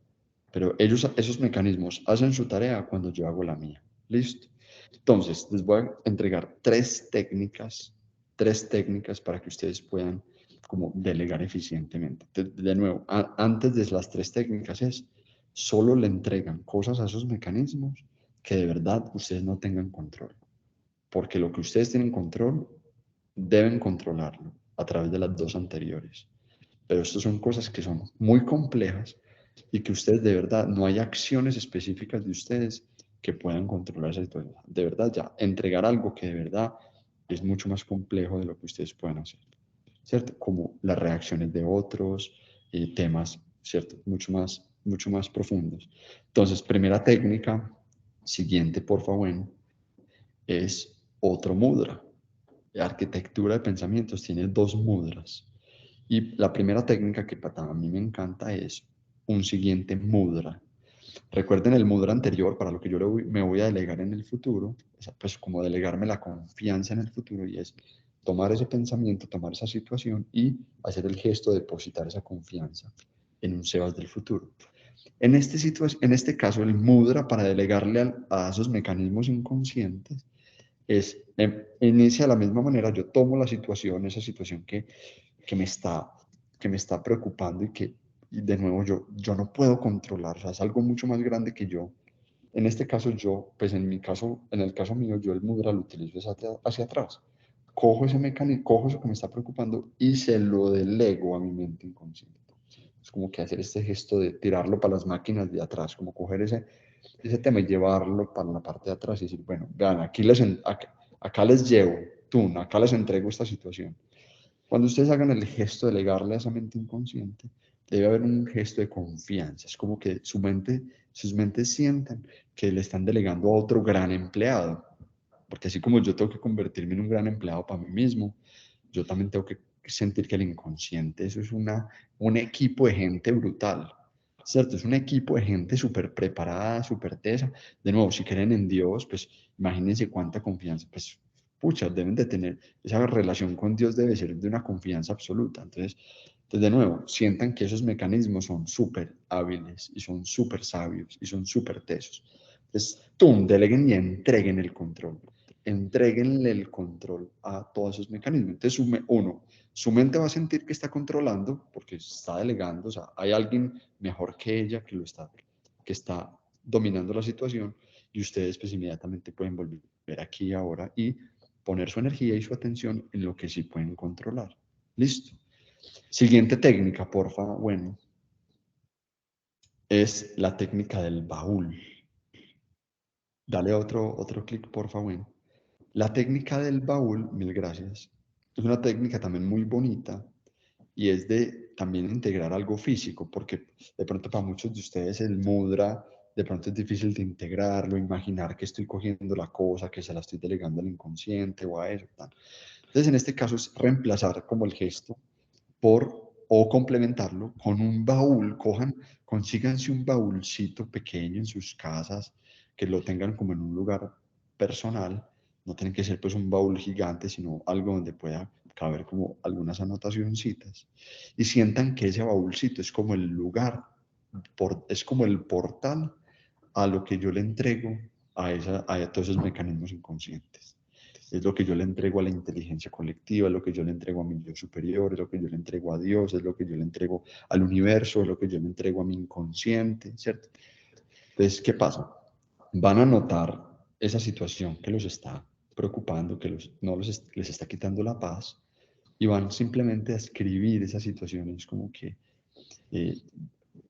Pero ellos, esos mecanismos hacen su tarea cuando yo hago la mía. ¿Listo? Entonces, les voy a entregar tres técnicas para que ustedes puedan como delegar eficientemente. De nuevo, antes de las tres técnicas es, solo le entregan cosas a esos mecanismos que de verdad ustedes no tengan control. Porque lo que ustedes tienen control, deben controlarlo a través de las dos anteriores. Pero estas son cosas que son muy complejas y que ustedes de verdad, no hay acciones específicas de ustedes que puedan controlar esa situación. De verdad, ya, entregar algo que de verdad es mucho más complejo de lo que ustedes puedan hacer, ¿cierto? Como las reacciones de otros, temas, ¿cierto? Mucho más profundos. Entonces, primera técnica, siguiente, por favor, es otro mudra. La arquitectura de pensamientos tiene dos mudras. Y la primera técnica que a mí me encanta es un siguiente mudra. Recuerden el mudra anterior para lo que yo me voy a delegar en el futuro, pues como delegarme la confianza en el futuro, y es tomar ese pensamiento, tomar esa situación y hacer el gesto de depositar esa confianza en un Sebas del futuro. En este caso, el mudra para delegarle a esos mecanismos inconscientes inicia de la misma manera. Yo tomo la situación, esa situación que me está preocupando y de nuevo yo no puedo controlar, o sea, es algo mucho más grande que yo. En este caso pues en el caso mío, yo el mudra lo utilizo hacia atrás. Cojo ese mecanismo, cojo eso que me está preocupando y se lo delego a mi mente inconsciente. Es como que hacer este gesto de tirarlo para las máquinas de atrás, como coger ese tema y llevarlo para la parte de atrás y decir, bueno, vean, acá les llevo, acá les entrego esta situación. Cuando ustedes hagan el gesto de legarle a esa mente inconsciente, debe haber un gesto de confianza. Es como que sus mentes sientan que le están delegando a otro gran empleado. Porque así como yo tengo que convertirme en un gran empleado para mí mismo, yo también tengo que sentir que el inconsciente, eso es un equipo de gente brutal, ¿cierto? Es un equipo de gente súper preparada, súper tesa. De nuevo, si creen en Dios, pues imagínense cuánta confianza, pues pucha, deben de tener, esa relación con Dios debe ser de una confianza absoluta. Entonces, de nuevo, sientan que esos mecanismos son súper hábiles y son súper sabios y son súper tesos. Entonces, deleguen y entreguen el control. Entréguenle el control a todos esos mecanismos. Entonces, su mente va a sentir que está controlando porque está delegando, o sea, hay alguien mejor que ella que está dominando la situación y ustedes pues inmediatamente pueden volver aquí y ahora y poner su energía y su atención en lo que sí pueden controlar. Listo. Siguiente técnica, porfa. Bueno, es la técnica del baúl. Dale otro clic, porfa. Bueno, la técnica del baúl, mil gracias, es una técnica también muy bonita y es de también integrar algo físico, porque de pronto para muchos de ustedes el mudra de pronto es difícil de integrarlo, imaginar que estoy cogiendo la cosa, que se la estoy delegando al inconsciente o a eso. Tal. Entonces, en este caso es reemplazar como el gesto o complementarlo con un baúl. Consíganse un baúlcito pequeño en sus casas, que lo tengan como en un lugar personal. No tiene que ser pues un baúl gigante, sino algo donde pueda caber como algunas anotacioncitas. Y sientan que ese baúlcito es como el lugar, es como el portal a lo que yo le entrego a todos esos mecanismos inconscientes. Es lo que yo le entrego a la inteligencia colectiva, es lo que yo le entrego a mi yo superior, es lo que yo le entrego a Dios, es lo que yo le entrego al universo, es lo que yo le entrego a mi inconsciente, ¿cierto? Entonces, ¿qué pasa? Van a notar esa situación que los está preocupando, que les está quitando la paz, y van simplemente a escribir esas situaciones como que eh,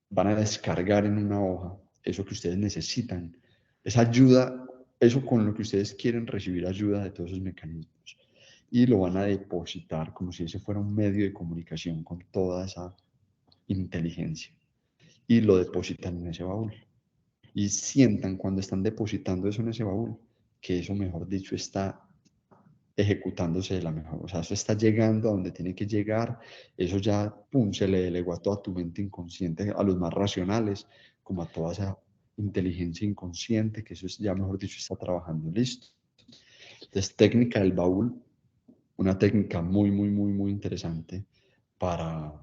van a descargar en una hoja eso que ustedes necesitan, esa ayuda, eso con lo que ustedes quieren recibir ayuda de todos esos mecanismos. Y lo van a depositar como si ese fuera un medio de comunicación con toda esa inteligencia. Y lo depositan en ese baúl. Y sientan cuando están depositando eso en ese baúl, que eso, mejor dicho, está ejecutándose de la mejor, o sea, eso está llegando a donde tiene que llegar, eso ya, pum, se le delegó a toda tu mente inconsciente, a los más racionales, como a toda inteligencia inconsciente, que eso es ya, mejor dicho, está trabajando, listo. Entonces, técnica del baúl, una técnica muy, muy, muy, muy interesante para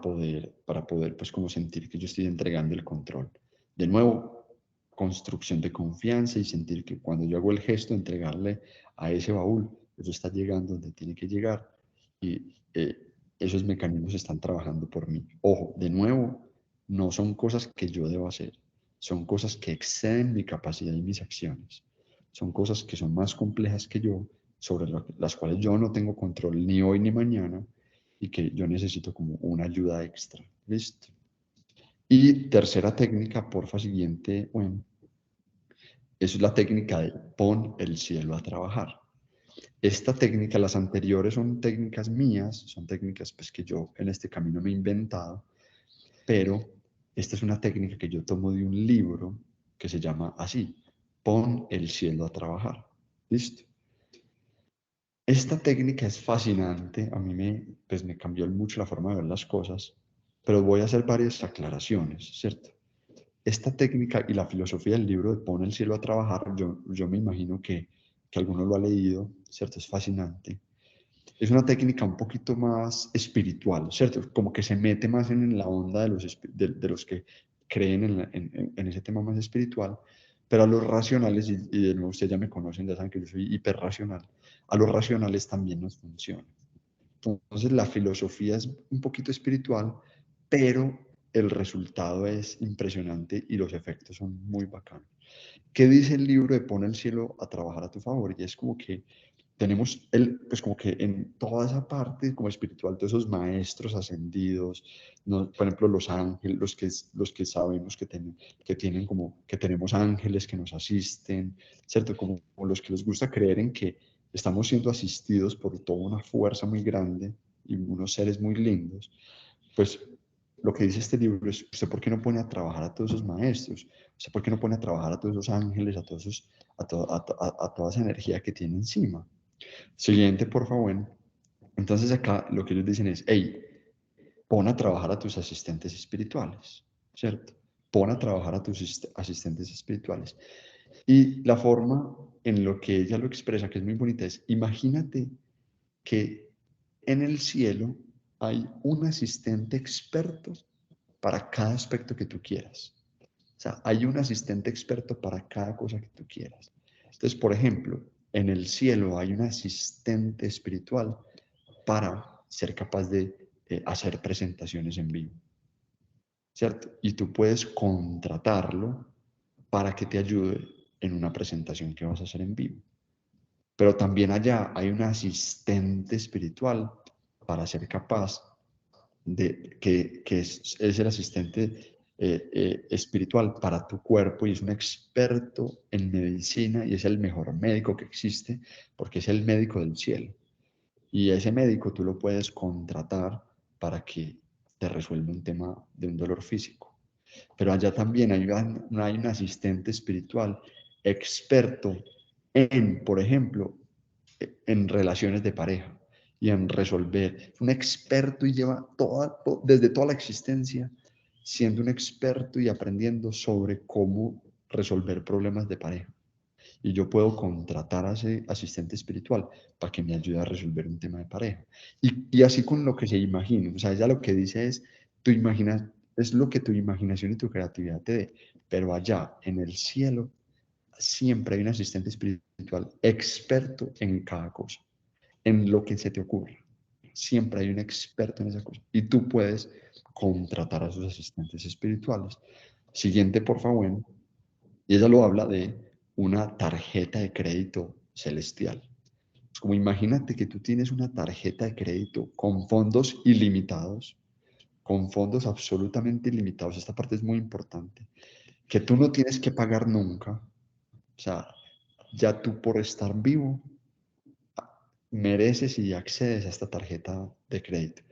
poder, pues, como sentir que yo estoy entregando el control. De nuevo, construcción de confianza y sentir que cuando yo hago el gesto de entregarle a ese baúl, eso está llegando donde tiene que llegar y esos mecanismos están trabajando por mí. Ojo, de nuevo, no son cosas que yo debo hacer, son cosas que exceden mi capacidad y mis acciones. Son cosas que son más complejas que yo, sobre las cuales yo no tengo control ni hoy ni mañana, y que yo necesito como una ayuda extra. ¿Listo? Y tercera técnica, porfa, siguiente, bueno, eso es la técnica de pon el cielo a trabajar. Esta técnica, las anteriores son técnicas mías, son técnicas pues que yo en este camino me he inventado, pero esta es una técnica que yo tomo de un libro que se llama así, pon el cielo a trabajar. ¿Listo? Esta técnica es fascinante, a mí me cambió mucho la forma de ver las cosas, pero voy a hacer varias aclaraciones, ¿cierto? Esta técnica y la filosofía del libro de Pon el cielo a trabajar, yo me imagino que alguno lo ha leído, ¿cierto? Es fascinante. Es una técnica un poquito más espiritual, ¿cierto? Como que se mete más en la onda de los que creen en ese tema más espiritual, pero a los racionales, y de nuevo ustedes ya me conocen, ya saben que yo soy hiperracional, a los racionales también nos funciona. Entonces la filosofía es un poquito espiritual, pero el resultado es impresionante y los efectos son muy bacanos. ¿Qué dice el libro de Pon el cielo a trabajar a tu favor? Y es como que tenemos, pues como que en toda esa parte como espiritual, todos esos maestros ascendidos, ¿no? Por ejemplo, los ángeles, los que sabemos que tienen como, que tenemos ángeles que nos asisten, ¿cierto? Como los que les gusta creer en que estamos siendo asistidos por toda una fuerza muy grande y unos seres muy lindos, pues lo que dice este libro es, ¿usted por qué no pone a trabajar a todos esos maestros? ¿Usted por qué no pone a trabajar a todos esos ángeles, a toda esa energía que tiene encima? Siguiente, por favor. Entonces acá lo que ellos dicen es, hey, pon a trabajar a tus asistentes espirituales, ¿cierto? Pon a trabajar a tus asistentes espirituales. Y la forma en lo que ella lo expresa, que es muy bonita, es, imagínate que en el cielo hay un asistente experto para cada aspecto que tú quieras. O sea, hay un asistente experto para cada cosa que tú quieras. Entonces, por ejemplo, en el cielo hay un asistente espiritual para ser capaz de hacer presentaciones en vivo, ¿cierto? Y tú puedes contratarlo para que te ayude en una presentación que vas a hacer en vivo. Pero también allá hay un asistente espiritual para ser capaz que es el asistente espiritual para tu cuerpo y es un experto en medicina y es el mejor médico que existe porque es el médico del cielo. Y ese médico tú lo puedes contratar para que te resuelva un tema de un dolor físico. Pero allá también hay un asistente espiritual experto en, por ejemplo, en relaciones de pareja y en resolver. Es un experto y lleva desde toda la existencia siendo un experto y aprendiendo sobre cómo resolver problemas de pareja. Y yo puedo contratar a ese asistente espiritual para que me ayude a resolver un tema de pareja. Y así con lo que se imagine. O sea, ella lo que dice es, es lo que tu imaginación y tu creatividad te dé. Pero allá, en el cielo, siempre hay un asistente espiritual experto en cada cosa, en lo que se te ocurra. Siempre hay un experto en esa cosa. Y tú puedes contratar a sus asistentes espirituales. Siguiente, por favor. Y ella lo habla de una tarjeta de crédito celestial. Es como imagínate que tú tienes una tarjeta de crédito con fondos ilimitados, con fondos absolutamente ilimitados. Esta parte es muy importante, que tú no tienes que pagar nunca. O sea, ya tú por estar vivo mereces y accedes a esta tarjeta de crédito,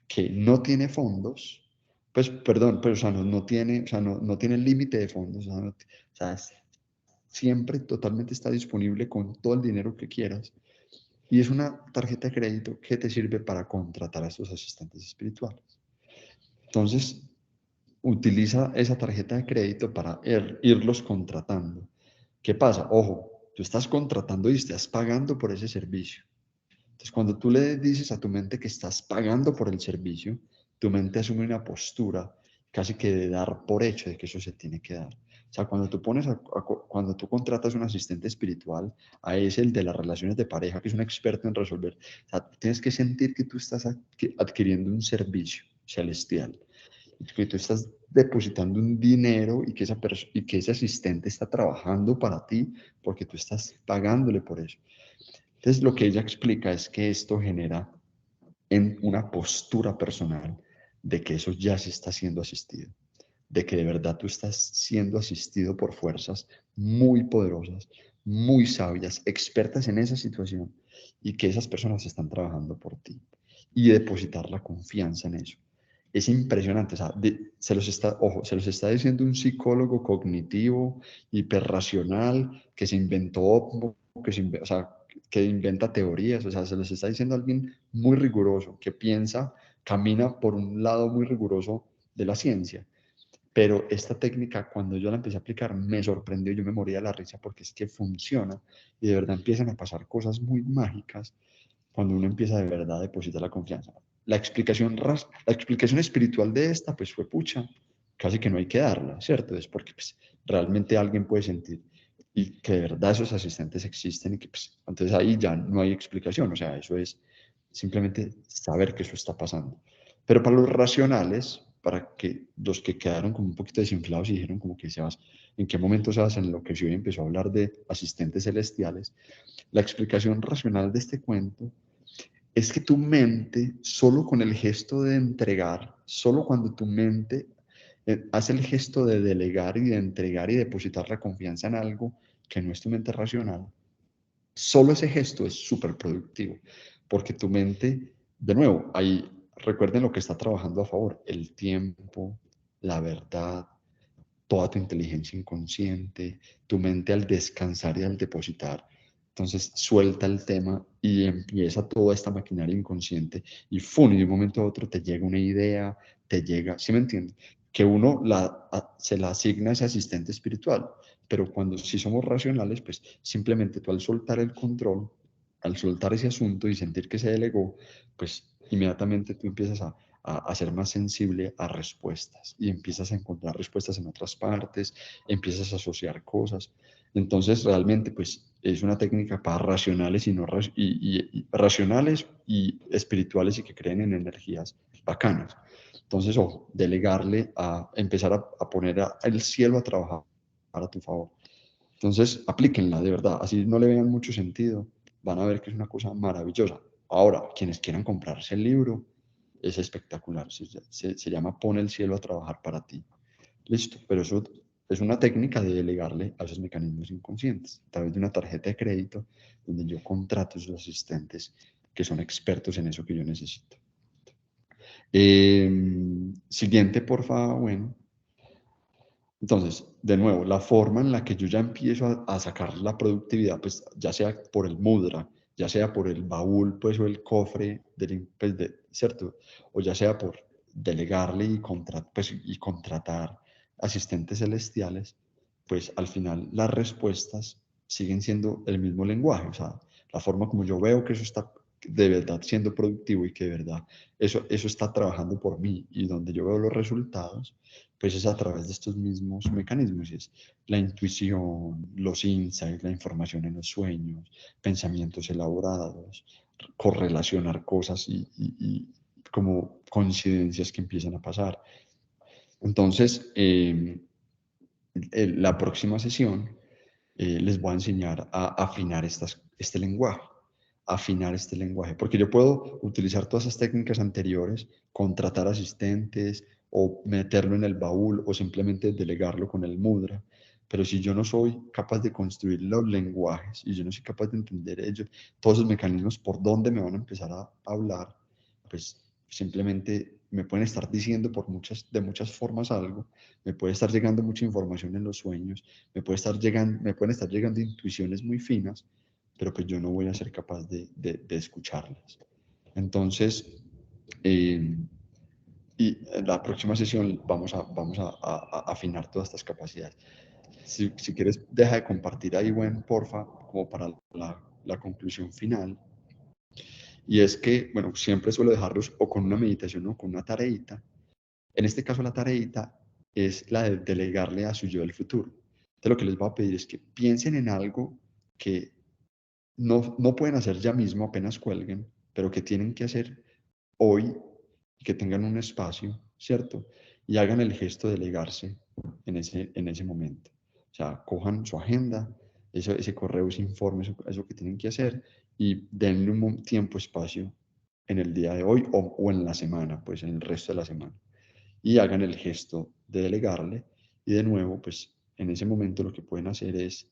que no tiene fondos, pues perdón, pero o sea, no tiene, o sea, no tiene límite de fondos, o sea, o sea, siempre totalmente está disponible con todo el dinero que quieras. Y es una tarjeta de crédito que te sirve para contratar a estos asistentes espirituales. Entonces, utiliza esa tarjeta de crédito para irlos contratando. ¿Qué pasa? Ojo, tú estás contratando y estás pagando por ese servicio. Entonces, cuando tú le dices a tu mente que estás pagando por el servicio, tu mente asume una postura casi que de dar por hecho de que eso se tiene que dar. O sea, cuando tú cuando tú contratas un asistente espiritual, a ese, el de las relaciones de pareja, que es un experto en resolver, o sea, tienes que sentir que tú estás adquiriendo un servicio celestial, que tú estás depositando un dinero y que ese asistente está trabajando para ti porque tú estás pagándole por eso. Entonces, lo que ella explica es que esto genera en una postura personal de que eso ya se está siendo asistido, de que de verdad tú estás siendo asistido por fuerzas muy poderosas, muy sabias, expertas en esa situación, y que esas personas están trabajando por ti, y depositar la confianza en eso. Es impresionante, o sea, se los está diciendo un psicólogo cognitivo, hiperracional, que se inventó, o sea, que inventa teorías, o sea, se los está diciendo alguien muy riguroso, que piensa, camina por un lado muy riguroso de la ciencia. Pero esta técnica, cuando yo la empecé a aplicar, me sorprendió, yo me moría de la risa porque es que funciona y de verdad empiezan a pasar cosas muy mágicas cuando uno empieza de verdad a depositar la confianza. La explicación espiritual de esta, pues fue pucha, casi que no hay que darla, ¿cierto? Es porque pues, realmente alguien puede sentir y que de verdad esos asistentes existen y que pues, entonces ahí ya no hay explicación, o sea, eso es simplemente saber que eso está pasando. Pero para los racionales, para que los que quedaron como un poquito desinflados y dijeron como que Sebas, ¿en qué momento Sebas enloqueció y empezó a hablar de asistentes celestiales? La explicación racional de este cuento es que tu mente, solo con el gesto de entregar, solo cuando tu mente hace el gesto de delegar y de entregar y depositar la confianza en algo que no es tu mente racional, solo ese gesto es súper productivo, porque tu mente, de nuevo, ahí recuerden lo que está trabajando a favor, el tiempo, la verdad, toda tu inteligencia inconsciente, tu mente al descansar y al depositar. Entonces suelta el tema y empieza toda esta maquinaria inconsciente y ¡fum! Y de un momento a otro te llega una idea, te llega, ¿sí me entiendes? Que uno se la asigna a ese asistente espiritual, pero cuando sí somos racionales, pues simplemente tú al soltar el control, al soltar ese asunto y sentir que se delegó, pues inmediatamente tú empiezas a ser más sensible a respuestas y empiezas a encontrar respuestas en otras partes, empiezas a asociar cosas. Entonces, realmente, pues es una técnica para racionales y no racionales y espirituales y que creen en energías bacanas. Entonces, ojo, delegarle a empezar a poner el cielo a trabajar a tu favor. Entonces, aplíquenla de verdad, así no le vean mucho sentido, van a ver que es una cosa maravillosa. Ahora, quienes quieran comprarse el libro, es espectacular, se llama Pon el cielo a trabajar para ti. Listo, pero eso es una técnica de delegarle a esos mecanismos inconscientes, a través de una tarjeta de crédito, donde yo contrato a esos asistentes que son expertos en eso que yo necesito. Siguiente, por favor, bueno. Entonces, de nuevo, la forma en la que yo ya empiezo a sacar la productividad, pues ya sea por el mudra, ya sea por el baúl, pues o el cofre, pues, ¿cierto? O ya sea por delegarle y contratar asistentes celestiales, pues al final las respuestas siguen siendo el mismo lenguaje, o sea, la forma como yo veo que eso está de verdad siendo productivo y que de verdad eso está trabajando por mí y donde yo veo los resultados, pues es a través de estos mismos mecanismos, es la intuición, los insights, la información en los sueños, pensamientos elaborados, correlacionar cosas y como coincidencias que empiezan a pasar. Entonces, la próxima sesión les voy a enseñar a afinar este lenguaje, porque yo puedo utilizar todas esas técnicas anteriores, contratar asistentes o meterlo en el baúl o simplemente delegarlo con el mudra, pero si yo no soy capaz de construir los lenguajes y yo no soy capaz de entender ellos, todos esos mecanismos por dónde me van a empezar a hablar, pues simplemente me pueden estar diciendo de muchas formas algo, me puede estar llegando mucha información en los sueños, me pueden estar llegando intuiciones muy finas, pero que yo no voy a ser capaz de escucharlas. Entonces, y en la próxima sesión vamos a afinar todas estas capacidades. Si quieres, deja de compartir ahí, porfa, como para la conclusión final. Y es que, bueno, siempre suelo dejarlos o con una meditación o con una tareita. En este caso, la tareita es la de delegarle a su yo del futuro. Entonces, lo que les voy a pedir es que piensen en algo que no pueden hacer ya mismo, apenas cuelguen, pero que tienen que hacer hoy y que tengan un espacio, ¿cierto? Y hagan el gesto de delegarse en ese momento. O sea, cojan su agenda, ese correo, ese informe, eso que tienen que hacer y denle un tiempo, espacio en el día de hoy o en la semana, pues en el resto de la semana. Y hagan el gesto de delegarle y de nuevo, pues en ese momento lo que pueden hacer es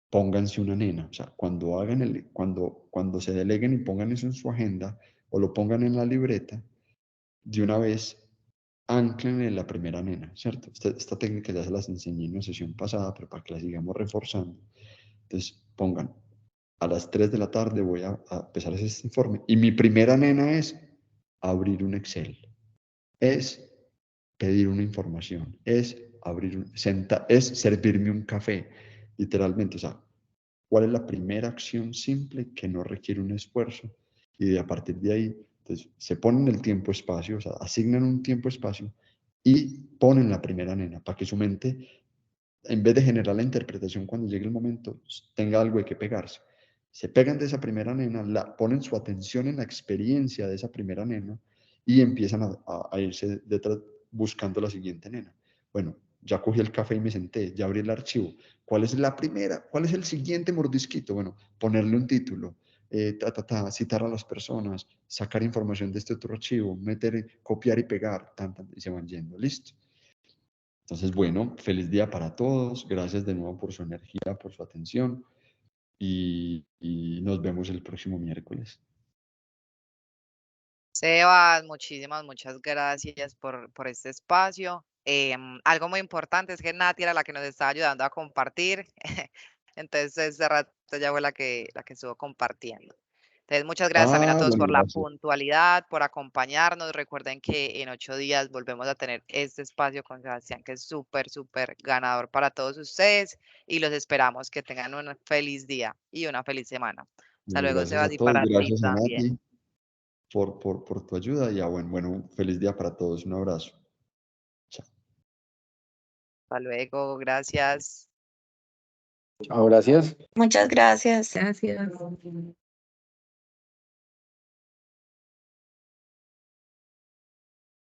pónganse una nena, o sea, cuando se deleguen y pongan eso en su agenda o lo pongan en la libreta, de una vez anclen en la primera nena, ¿cierto? Esta técnica ya se las enseñé en una sesión pasada, pero para que la sigamos reforzando. Entonces, pongan, a las 3 de la tarde voy a empezar este informe y mi primera nena es abrir un Excel, es pedir una información, es es servirme un café, literalmente, o sea, ¿cuál es la primera acción simple que no requiere un esfuerzo? Y a partir de ahí, entonces, se ponen el tiempo-espacio, o sea, asignan un tiempo-espacio y ponen la primera nena para que su mente, en vez de generar la interpretación cuando llegue el momento, tenga algo de que pegarse. Se pegan de esa primera nena, ponen su atención en la experiencia de esa primera nena y empiezan a irse detrás buscando la siguiente nena. Bueno, ya cogí el café y me senté, ya abrí el archivo. ¿Cuál es la primera? ¿Cuál es el siguiente mordisquito? Bueno, ponerle un título, citar a las personas, sacar información de este otro archivo, copiar y pegar, y se van yendo. Listo. Entonces, bueno, feliz día para todos. Gracias de nuevo por su energía, por su atención y nos vemos el próximo miércoles. Sebas, muchas gracias por este espacio. Algo muy importante es que Nati era la que nos estaba ayudando a compartir. Entonces, ese rato ya fue la que estuvo compartiendo. Entonces, muchas gracias también a todos Bueno, por la gracias. puntualidad, por acompañarnos. Recuerden que en 8 días volvemos a tener este espacio con Sebastián, que es súper, súper ganador para todos ustedes. Y los esperamos que tengan un feliz día y una feliz semana. Hasta Bueno, luego, gracias Sebas, a y todos. para ti Gracias a también. Nati por tu ayuda y bueno, feliz día para todos. Un abrazo. Chao. Hasta luego, gracias. Chao, gracias. Muchas gracias. Gracias.